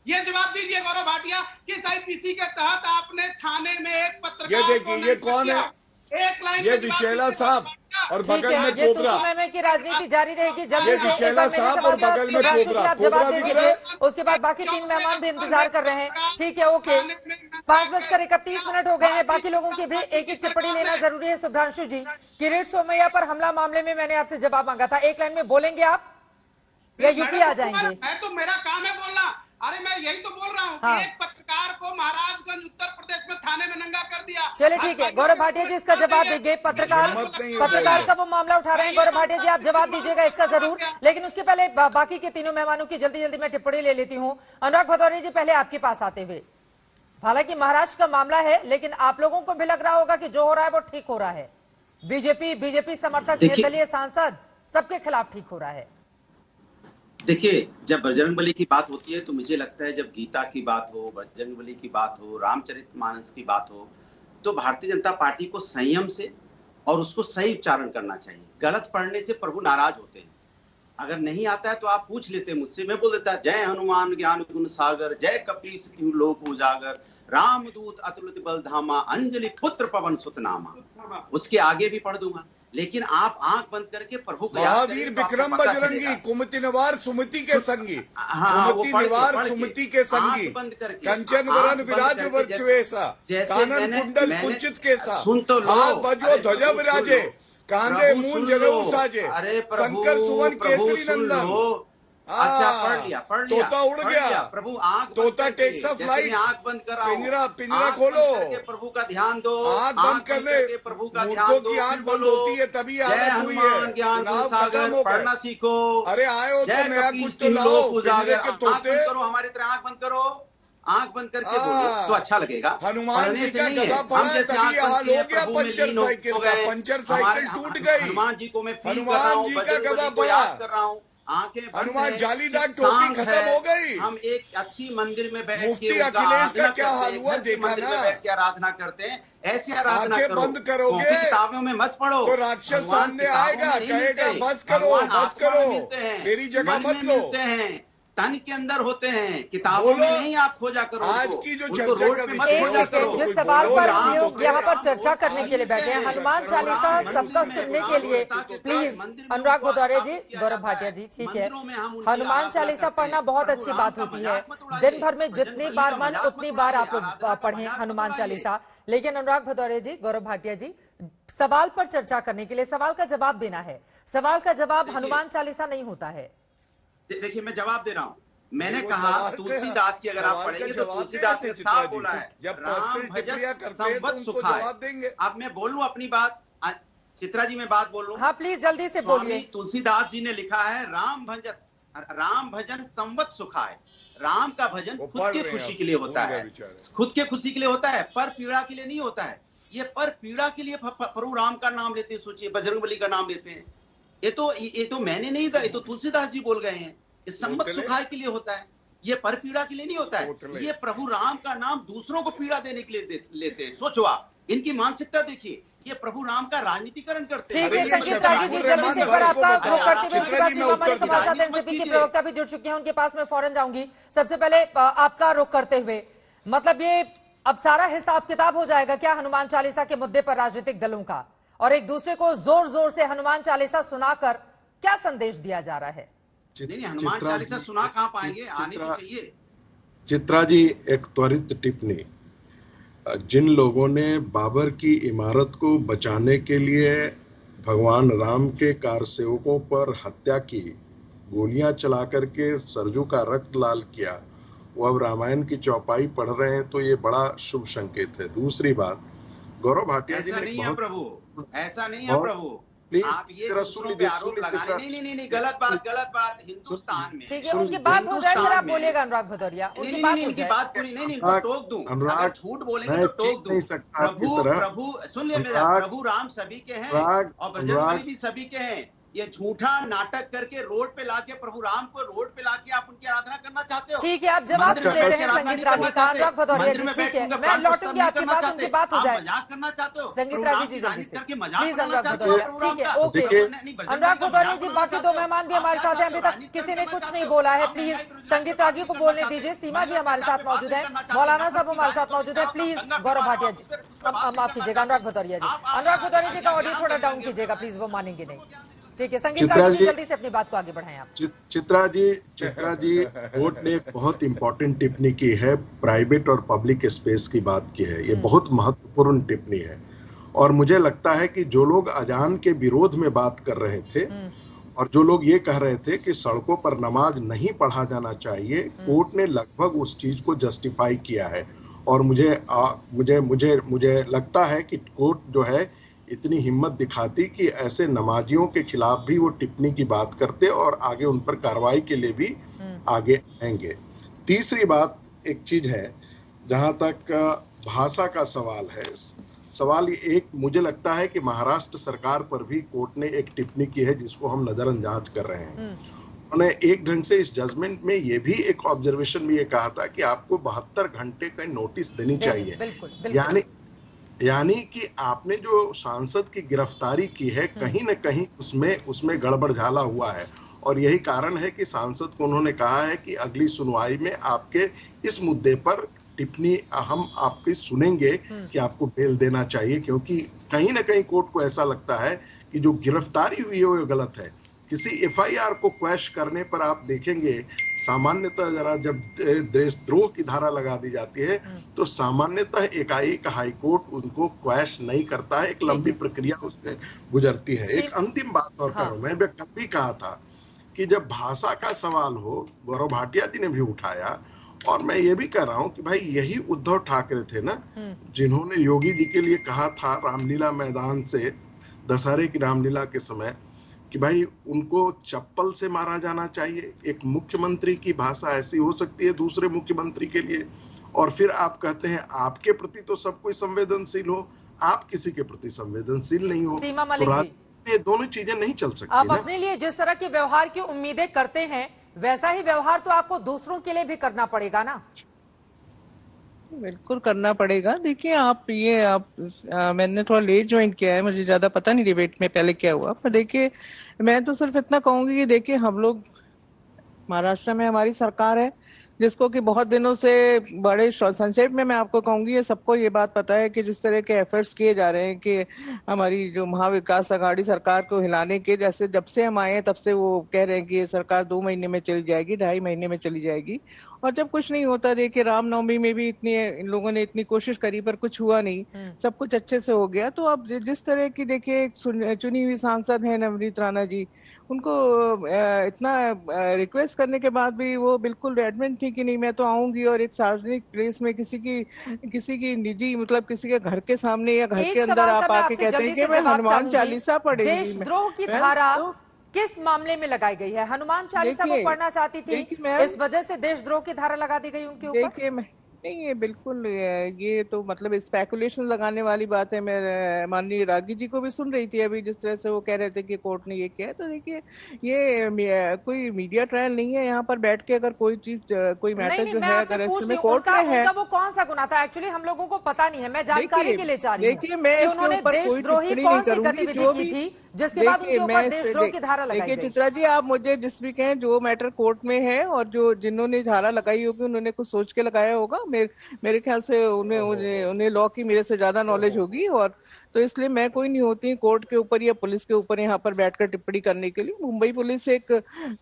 ये जवाब दीजिए गौरव भाटिया, किस आईपीसी के तहत आपने थाने में एक पत्रकार, ये देखिए ये कौन है? एक लाइन, ये विशेला साहब और बगल में कोबरा। की राजनीति जारी रहेगी। ये विशेला साहब और बगल में कोबरा, कोबरा दिख रहा है। उसके बाद बाकी 3 मेहमान भी इंतजार कर रहे हैं। ठीक है, ओके। 5:31 हो गए हैं। बाकी लोगों की भी एक एक टिप्पणी लेना जरूरी है। सुधांशु जी, किरीट सोमैया पर हमला मामले में मैंने आपसे जवाब मांगा था, एक लाइन में बोलेंगे आप या यूपी आ जाएंगे? मैं तो, मेरा काम है बोलना। अरे मैं यही तो बोल रहा हूँ कि एक पत्रकार को महाराजगंज उत्तर प्रदेश में थाने में नंगा कर दिया। चलिए ठीक है, गौरव भाटिया जी इसका जवाब देंगे। पत्रकार का वो मामला उठा रहे हैं। गौरव भाटिया जी आप जवाब दीजिएगा इसका जरूर, लेकिन उसके पहले बाकी के तीनों मेहमानों की जल्दी जल्दी मैं टिप्पणी ले लेती हूँ। अनुराग भदौरिया जी, पहले आपके पास आते हुए, हालांकि महाराष्ट्र का मामला है, लेकिन आप लोगों को भी लग रहा होगा कि जो हो रहा है वो ठीक हो रहा है। बीजेपी समर्थक, निर्दलीय सांसद, सबके खिलाफ ठीक हो रहा है। देखिए, जब बजरंगबली की बात होती है तो मुझे लगता है जब गीता की बात हो, बजरंगबली की बात हो, रामचरितमानस की बात हो, तो भारतीय जनता पार्टी को संयम से और उसको सही उच्चारण करना चाहिए। गलत पढ़ने से प्रभु नाराज होते हैं। अगर नहीं आता है तो आप पूछ लेते मुझसे, मैं बोल देता जय हनुमान ज्ञान गुण सागर, जय कपीस तिहु लोक उजागर, रामदूत अतुलित बल धामा, अंजलि पुत्र पवन सुत नामा। उसके आगे भी पढ़ दूंगा, लेकिन आप आंख बंद करके प्रभु को महावीर विक्रम बजरंगी, कुमति निवार सुमति के संगी, कुमति निवार सुमति के संगी, कंचन वरन विराज वर्चुएसा, कानन कुंडल कुंचित केसा, हाथ बजो ध्वजा विराजे, कांधे मूंज जनेऊ साजे, शंकर सुवन केसरी नंदन। अच्छा, पढ़ लिया तोता उड़ गया, प्रभु आंख तोता टेक्स अ फ्लाइट, आंख बंद कराओ, पिंजरा खोलो, प्रभु का ध्यान दो, आंख बंद करने प्रभु का ध्यान दो, की आंख बंद होती है तभी आदत हुई है। ज्ञान सागर पढ़ना सीखो। अरे आए हो तो नया कुछ तो लाओ, पिंजरे के तोते करो, हमारी तरह आंख बंद करो, आंख बंद करके बोलो तो अच्छा लगेगा। हनुमान जी का गदा पड़ा तभी हाल हो गया पंचर साइकिल का, पंचर साइकिल टूट गई। हनुमान जी को मैं हनुमान जी का गदा पड़ा, कर रहा हूँ, आंखें हनुमान जालीदार टोपी खत्म हो गई। हम एक अच्छी मंदिर में बैठ मुफ्ती अखिलेश का क्या हाल हुआ देखा ना, बैठ के आराधना करते हैं, ऐसे आराधना करो। बंद करोगे किताबों में मत पढ़ो तो राक्षस सामने आएगा, कहेगा बस करो बस करो, मेरी जगह मत लो। तन के अंदर होते हैं, किताबों में नहीं आप खोजा करो। आज की जो चर्चा का विषय, जिस सवाल पर लोग यहाँ पर चर्चा करने के लिए बैठे हैं, हनुमान चालीसा सबका सुनने के लिए प्लीज अनुराग भदौरिया जी, गौरव भाटिया जी, ठीक है, हनुमान चालीसा पढ़ना बहुत अच्छी बात होती है, दिन भर में जितनी बार मन उतनी बार आप पढ़ें हनुमान चालीसा, लेकिन अनुराग भदौरिया जी, गौरव भाटिया जी, सवाल पर चर्चा करने के लिए सवाल का जवाब देना है, सवाल का जवाब हनुमान चालीसा नहीं होता है। देखिए मैं जवाब दे रहा हूँ, मैंने कहा तुलसीदास की अगर आप पढ़ेंगे तो तुलसीदास ने साफ बोला है, राम भजन संवत सुखाए। अब मैं बोल लूं अपनी बात, चित्रा जी मैं बात बोल लूं? हाँ प्लीज जल्दी से बोलिए। तुलसीदास जी ने लिखा है राम भजन संवत सुखाए। राम का भजन खुद की खुशी के लिए होता है, खुद के खुशी के लिए होता है, पर पीड़ा के लिए नहीं होता है। ये पर पीड़ा के लिए प्रभु राम का नाम लेते हैं, सोचिए बजरंगबली का नाम लेते हैं। ये तो मैंने नहीं था, ये तो तुलसीदास जी बोल गए हैं। ये संवत सुखाए के लिए होता है, ये पर पीड़ा के लिए नहीं होता है। ये प्रभु राम का नाम दूसरों को पीड़ा देने के लिए लेते हैं। सोचो आप, इनकी मानसिकता देखिए, ये प्रभु राम का राजनीतिकरण करते हैं। ठीक है संगीत रागी जी, जल्दी से पर आपका रुख करते हुए एनसीपी की प्रवक्ता भी जुड़ चुके हैं, उनके पास मैं फौरन जाऊंगी। सबसे पहले आपका रुख करते हुए, मतलब ये अब सारा हिसाब किताब हो जाएगा क्या हनुमान चालीसा के मुद्दे पर राजनीतिक दलों का, और एक दूसरे को जोर जोर से हनुमान चालीसा सुनाकर क्या संदेश दिया जा रहा है? नहीं, हनुमान चालीसा सुना कहां पाएंगे, आने तो चाहिए। चित्रा जी, एक त्वरित टिप्पणी, जिन लोगों ने बाबर की इमारत को बचाने के लिए भगवान राम के कारसेवकों पर हत्या की, गोलियां चला करके सरजू का रक्त लाल किया, वो अब रामायण की चौपाई पढ़ रहे हैं, तो ये बड़ा शुभ संकेत है। दूसरी बात, गौरव भाटिया जी ने नहीं है प्रभु, ऐसा नहीं है प्रभु, आप ये दूसरों पे आरोप लगाने, नहीं, गलत बात हिंदुस्तान में। ठीक है, उनकी बात हो जाए फिर आप बोलिएगा अनुराग भदौरिया, उनकी बात पूरी नहीं, टोक दूं, अगर झूठ बोलेंगे तो टोक दूं। प्रभु सुन लिया मेरा, प्रभु राम सभी के हैं और बजरंगबली भी सभी के हैं। ये झूठा नाटक करके रोड पे लाके प्रभु राम को रोड पे लाके आप उनकी आराधना करना चाहते हो? ठीक है, आप जवाब दे रहे हैं संगीत रागी का, अनुराग भदौरिया जी, ठीक है, मैं लौटूंगी आपके पास, उनकी बात हो जाए। मजाक करना चाहते हो संगीत रागी जी, जल्दी से प्लीज अनुराग भदौरिया, ठीक है, ओके। अनुराग भदौरिया जी, बाकी दो मेहमान भी हमारे साथ हैं, अभी तक किसी ने कुछ नहीं बोला है, प्लीज संगीत रागी को बोलने दीजिए। सीमा जी हमारे साथ मौजूद है, मौलाना साहब हमारे साथ मौजूद है, प्लीज गौरव भाटिया जी, माफ कीजिएगा अनुराग भदौरिया जी, अनुराग भदौरिया जी का ऑडियो थोड़ा डाउन कीजिएगा प्लीज, वो मानेंगे नहीं। ठीक है, संगीत रागी जी जल्दी से अपनी बात को आगे बढ़ाएं आप। चित्रा जी कोर्ट ने एक बहुत इंपॉर्टेंट टिप्पणी की है, प्राइवेट और पब्लिक स्पेस की बात की है, ये बहुत महत्वपूर्ण टिप्पणी है। और मुझे लगता है कि जो लोग अजान के विरोध में बात कर रहे थे और जो लोग ये कह रहे थे कि सड़कों पर नमाज नहीं पढ़ा जाना चाहिए, कोर्ट ने लगभग उस चीज को जस्टिफाई किया है। और मुझे लगता है कि कोर्ट जो है इतनी हिम्मत दिखाती कि ऐसे नमाजियों के खिलाफ भी वो टिप्पणी की बात करते और आगे उन पर कार्रवाई के लिए भी आगे आएंगे। तीसरी बात एक चीज है, जहां तक भाषा का सवाल है, सवाल एक मुझे लगता है कि महाराष्ट्र सरकार पर भी कोर्ट ने एक टिप्पणी की है जिसको हम नजरअंदाज कर रहे हैं। उन्होंने एक ढंग से इस जजमेंट में ये भी एक ऑब्जर्वेशन भी ये कहा था कि आपको 72 घंटे का नोटिस देनी चाहिए, यानी कि आपने जो सांसद की गिरफ्तारी की है कहीं न कहीं उसमें गड़बड़ झाला हुआ है, और यही कारण है कि सांसद को उन्होंने कहा है कि अगली सुनवाई में आपके इस मुद्दे पर टिप्पणी हम आपकी सुनेंगे कि आपको बेल देना चाहिए, क्योंकि कहीं ना कहीं कोर्ट को ऐसा लगता है कि जो गिरफ्तारी हुई है वो गलत है। किसी एफआईआर को क्वैश करने पर आप देखेंगे सामान्यतः जरा जब देशद्रोह की धारा लगा दी जाती है तो सामान्यतः एकाएक हाई कोर्ट उनको क्वैश नहीं करता है, एक लंबी प्रक्रिया उसमें गुजरती है। एक अंतिम बात और करूं, मैं कल भी कहा था कि जब भाषा का सवाल हो, गौरव भाटिया जी ने भी उठाया, और मैं ये भी कह रहा हूं कि भाई यही उद्धव ठाकरे थे ना जिन्होंने योगी जी के लिए कहा था रामलीला मैदान से, दशहरे की रामलीला के समय, कि भाई उनको चप्पल से मारा जाना चाहिए। एक मुख्यमंत्री की भाषा ऐसी हो सकती है दूसरे मुख्यमंत्री के लिए, और फिर आप कहते हैं आपके प्रति तो सब कोई संवेदनशील हो, आप किसी के प्रति संवेदनशील नहीं हो। सीमा मलिक जी, ये दोनों चीजें नहीं चल सकती। आप अपने लिए जिस तरह के व्यवहार की उम्मीदें करते हैं वैसा ही व्यवहार तो आपको दूसरों के लिए भी करना पड़ेगा ना। बिल्कुल करना पड़ेगा। देखिए मैंने थोड़ा लेट ज्वाइन किया है, मुझे ज्यादा पता नहीं डिबेट में पहले क्या हुआ, पर देखिए मैं तो सिर्फ इतना कहूंगी कि देखिए हम लोग महाराष्ट्र में हमारी सरकार है जिसको कि बहुत दिनों से, बड़े संक्षेप में मैं आपको कहूंगी, ये सबको ये बात पता है कि जिस तरह के एफर्ट्स किए जा रहे हैं कि हमारी जो महाविकास आघाड़ी सरकार को हिलाने के, जैसे जब से हम आए हैं तब से वो कह रहे हैं कि ये सरकार 2 महीने में चली जाएगी, 2.5 महीने में चली जाएगी, और जब कुछ नहीं होता, देखिए रामनवमी में भी इन लोगों ने इतनी कोशिश करी पर कुछ हुआ नहीं, सब कुछ अच्छे से हो गया। तो अब जिस तरह की देखिए चुनी हुई सांसद है नवनीत राणा जी, उनको इतना रिक्वेस्ट करने के बाद भी वो बिल्कुल एडमेंट थी कि नहीं मैं तो आऊंगी, और एक सार्वजनिक प्लेस में किसी की निजी, मतलब किसी के घर के सामने या घर के अंदर आप आके कहते हैं कि मैं हनुमान चालीसा पढ़ेगी। देशद्रोह की धारा किस मामले में लगाई गई है? हनुमान चालीसा वो पढ़ना चाहती थी, इस वजह से देशद्रोह की धारा लगा दी गई उनके ऊपर। नहीं, ये बिल्कुल, ये तो मतलब स्पेकुलेशन लगाने वाली बात है। मैं माननीय रागी जी को भी सुन रही थी अभी, जिस तरह से वो कह रहे थे कि कोर्ट ने ये किया है। तो देखिए ये कोई मीडिया ट्रायल नहीं है, यहाँ पर बैठ के अगर कोई चीज, कोई मैटर जो है अगर इसमें कोर्ट में है, वो कौन सा गुना था एक्चुअली हम लोगों को पता नहीं है। मैं जानकारी के लिए चाह रही हूँ। देखिए मैं उन्होंने देशद्रोही कौन सी गतिविधि की थी जिसके बाद उनके ऊपर देशद्रोह की धारा लगाई गई? देखिए चित्रा जी, आप मुझे जिस भी कहें, जो मैटर कोर्ट में है और जो जिन्होंने धारा लगाई होगी उन्होंने कुछ सोच के लगाया होगा। मेरे ख्याल से उन्हें लॉ की मेरे से ज्यादा नॉलेज होगी, और तो इसलिए मैं कोई नहीं होती कोर्ट के ऊपर या पुलिस के ऊपर यहाँ पर बैठकर टिप्पणी करने के लिए। मुंबई पुलिस एक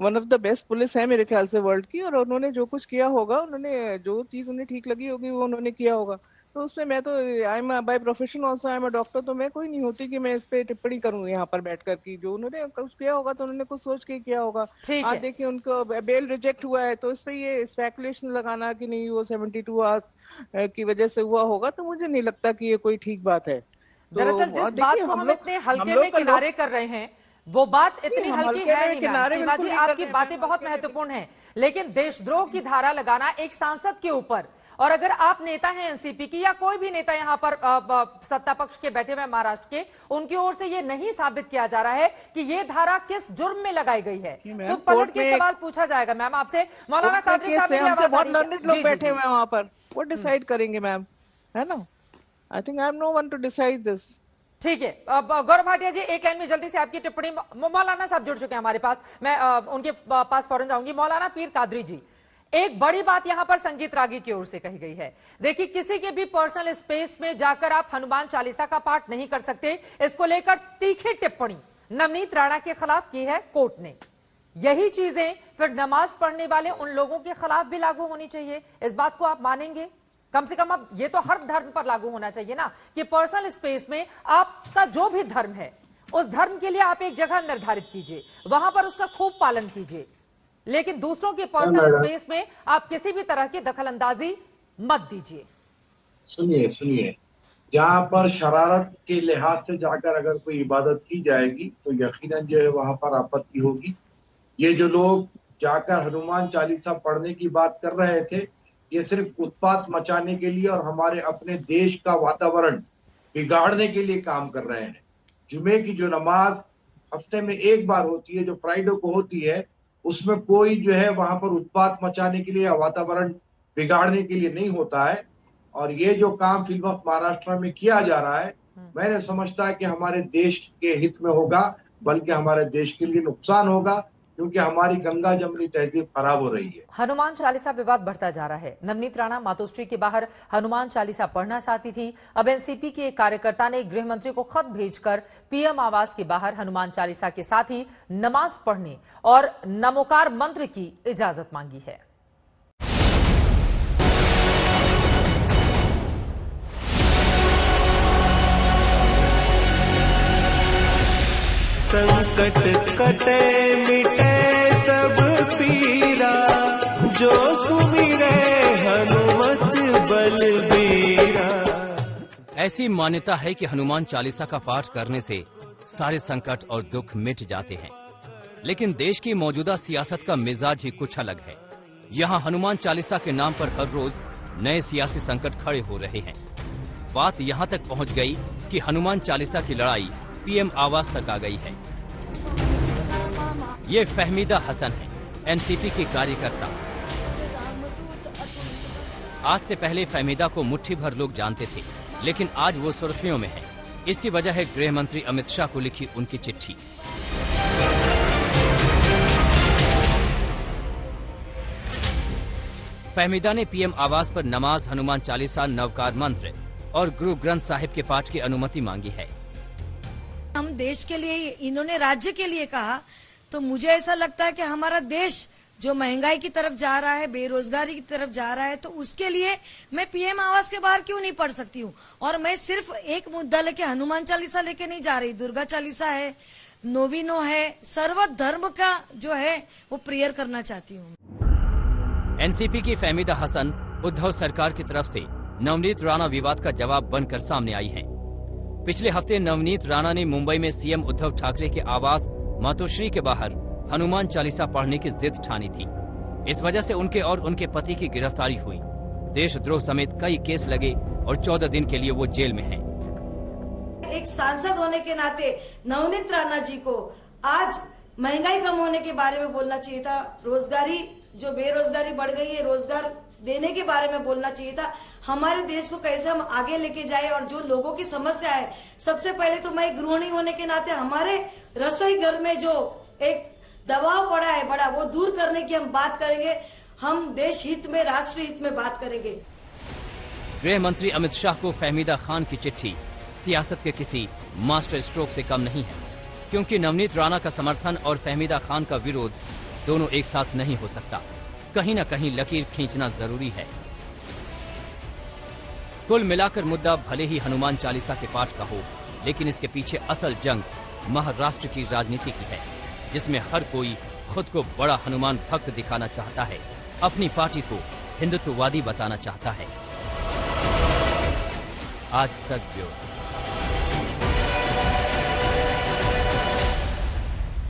one of the best police है मेरे ख्याल से वर्ल्ड की, और उन्होंने जो कुछ किया होगा, उन्होंने जो चीज उन्हें ठीक लगी होगी वो उन्होंने किया होगा। तो उसमें मैं तो I am by profession also I am a doctor, तो मैं कोई नहीं होती कि मैं इस पे टिप्पणी करूँ यहाँ पर बैठकर की। जो उन्होंने कुछ किया होगा तो उन्होंने कुछ सोच के किया होगा। आज देखिए उनको बेल रिजेक्ट हुआ है, तो इस पे ये स्पेकुलेशन लगाना कि नहीं वो 72 आवर्स की वजह से हुआ होगा, तो मुझे नहीं लगता कि ये कोई ठीक बात है। दरअसल जिस बात को हम इतने हल्के में किनारे कर रहे हैं वो बात इतनी हल्की है नहीं। सीमा जी, आपकी बातें बहुत महत्वपूर्ण हैं, लेकिन देशद्रोह की धारा लगाना एक सांसद के ऊपर, और अगर आप नेता हैं एनसीपी की या कोई भी नेता यहाँ पर सत्ता पक्ष के बैठे हुए महाराष्ट्र के, उनकी ओर से ये नहीं साबित किया जा रहा है कि ये धारा किस जुर्म में लगाई गई है, तो पलट के सवाल पूछा जाएगा। मैम आपसे मौलाना कादरी साहब बहुत लर्नेड लोग बैठे हुए हैं वहां पर, वो डिसाइड करेंगे मैम, है ना। I think I am no one to decide this. ठीक है, गौरव भाटिया जी एक लाइन में जल्दी से आपकी टिप्पणी। मौलाना साहब जुड़ चुके हैं हमारे पास, मैं उनके पास फौरन जाऊंगी। मौलाना पीर कादरी जी, एक बड़ी बात यहां पर संगीत रागी की ओर से कही गई है। देखिए किसी के भी पर्सनल स्पेस में जाकर आप हनुमान चालीसा का पाठ नहीं कर सकते, इसको लेकर तीखी टिप्पणी नवनीत राणा के खिलाफ की है कोर्ट ने। यही चीजें फिर नमाज पढ़ने वाले उन लोगों के खिलाफ भी लागू होनी चाहिए, इस बात को आप मानेंगे? कम से कम अब ये तो हर धर्म पर लागू होना चाहिए ना कि पर्सनल स्पेस में आपका जो भी धर्म है उस धर्म के लिए आप एक जगह निर्धारित कीजिए, वहां पर उसका खूब पालन कीजिए, लेकिन दूसरों के पर्सनल स्पेस में आप किसी भी तरह की दखलंदाजी मत दीजिए। सुनिए, जहाँ पर शरारत के लिहाज से जाकर अगर कोई इबादत की जाएगी तो यकीनन जो है वहां पर आपत्ति होगी। ये जो लोग जाकर हनुमान चालीसा पढ़ने की बात कर रहे थे, ये सिर्फ उत्पात मचाने के लिए और हमारे अपने देश का वातावरण बिगाड़ने के लिए काम कर रहे हैं। जुमे की जो नमाज हफ्ते में एक बार होती है, जो फ्राइडे को होती है, उसमें कोई जो है वहां पर उत्पात मचाने के लिए या वातावरण बिगाड़ने के लिए नहीं होता है। और ये जो काम फिलवक्त महाराष्ट्र में किया जा रहा है, मैंने समझता है कि हमारे देश के हित में होगा, बल्कि हमारे देश के लिए नुकसान होगा, क्योंकि हमारी गंगा जमनी तहजीब खराब हो रही है। हनुमान चालीसा विवाद बढ़ता जा रहा है। नवनीत राणा मातोश्री के बाहर हनुमान चालीसा पढ़ना चाहती थी। अब एनसीपी के एक कार्यकर्ता ने गृह मंत्री को खत भेजकर पीएम आवास के बाहर हनुमान चालीसा के साथ ही नमाज पढ़ने और नमोकार मंत्र की इजाजत मांगी है। संकट कटे मिटे सब पीरा, जो सुमिरे हनुमत बलबीरा। ऐसी मान्यता है कि हनुमान चालीसा का पाठ करने से सारे संकट और दुख मिट जाते हैं। लेकिन देश की मौजूदा सियासत का मिजाज ही कुछ अलग है। यहाँ हनुमान चालीसा के नाम पर हर रोज नए सियासी संकट खड़े हो रहे हैं। बात यहाँ तक पहुँच गई कि हनुमान चालीसा की लड़ाई पीएम आवास तक आ गई है। ये फहमीदा हसन है, एनसीपी की कार्यकर्ता। आज से पहले फहमीदा को मुट्ठी भर लोग जानते थे, लेकिन आज वो सुर्खियों में है। इसकी वजह है गृह मंत्री अमित शाह को लिखी उनकी चिट्ठी। फहमीदा ने पीएम आवास पर नमाज, हनुमान चालीसा, नवकार मंत्र और गुरु ग्रंथ साहिब के पाठ की अनुमति मांगी है। हम देश के लिए, इन्होंने राज्य के लिए कहा, तो मुझे ऐसा लगता है कि हमारा देश जो महंगाई की तरफ जा रहा है, बेरोजगारी की तरफ जा रहा है, तो उसके लिए मैं पीएम आवास के बाहर क्यों नहीं पढ़ सकती हूँ। और मैं सिर्फ एक मुद्दा लेके हनुमान चालीसा लेके नहीं जा रही, दुर्गा चालीसा है, नोविनो है, सर्व धर्म का जो है वो प्रेयर करना चाहती हूँ। एनसीपी की फहमीदा हसन उद्धव सरकार की तरफ से नवनीत राणा विवाद का जवाब बनकर सामने आई हैं। पिछले हफ्ते नवनीत राणा ने मुंबई में सीएम उद्धव ठाकरे के आवास मातोश्री के बाहर हनुमान चालीसा पढ़ने की जिद ठानी थी। इस वजह से उनके और उनके पति की गिरफ्तारी हुई। देशद्रोह समेत कई केस लगे और 14 दिन के लिए वो जेल में हैं। एक सांसद होने के नाते नवनीत राणा जी को आज महंगाई कम होने के बारे में बोलना चाहिए था, रोजगारी जो बेरोजगारी बढ़ गई है, रोजगार देने के बारे में बोलना चाहिए था। हमारे देश को कैसे हम आगे लेके जाए और जो लोगों की समस्या है, सबसे पहले तो मैं गृहिणी होने के नाते हमारे रसोई घर में जो एक दबाव पड़ा है बड़ा, वो दूर करने की हम बात करेंगे। हम देश हित में, राष्ट्र हित में बात करेंगे। गृह मंत्री अमित शाह को फहमीदा खान की चिट्ठी सियासत के किसी मास्टर स्ट्रोक से कम नहीं है, क्योंकि नवनीत राणा का समर्थन और फहमीदा खान का विरोध दोनों एक साथ नहीं हो सकता। कहीं न कहीं लकीर खींचना जरूरी है। कुल मिलाकर मुद्दा भले ही हनुमान चालीसा के पाठ का हो, लेकिन इसके पीछे असल जंग महाराष्ट्र की राजनीति की है, जिसमें हर कोई खुद को बड़ा हनुमान भक्त दिखाना चाहता है, अपनी पार्टी को हिंदुत्ववादी बताना चाहता है। आज तक ब्यूरो।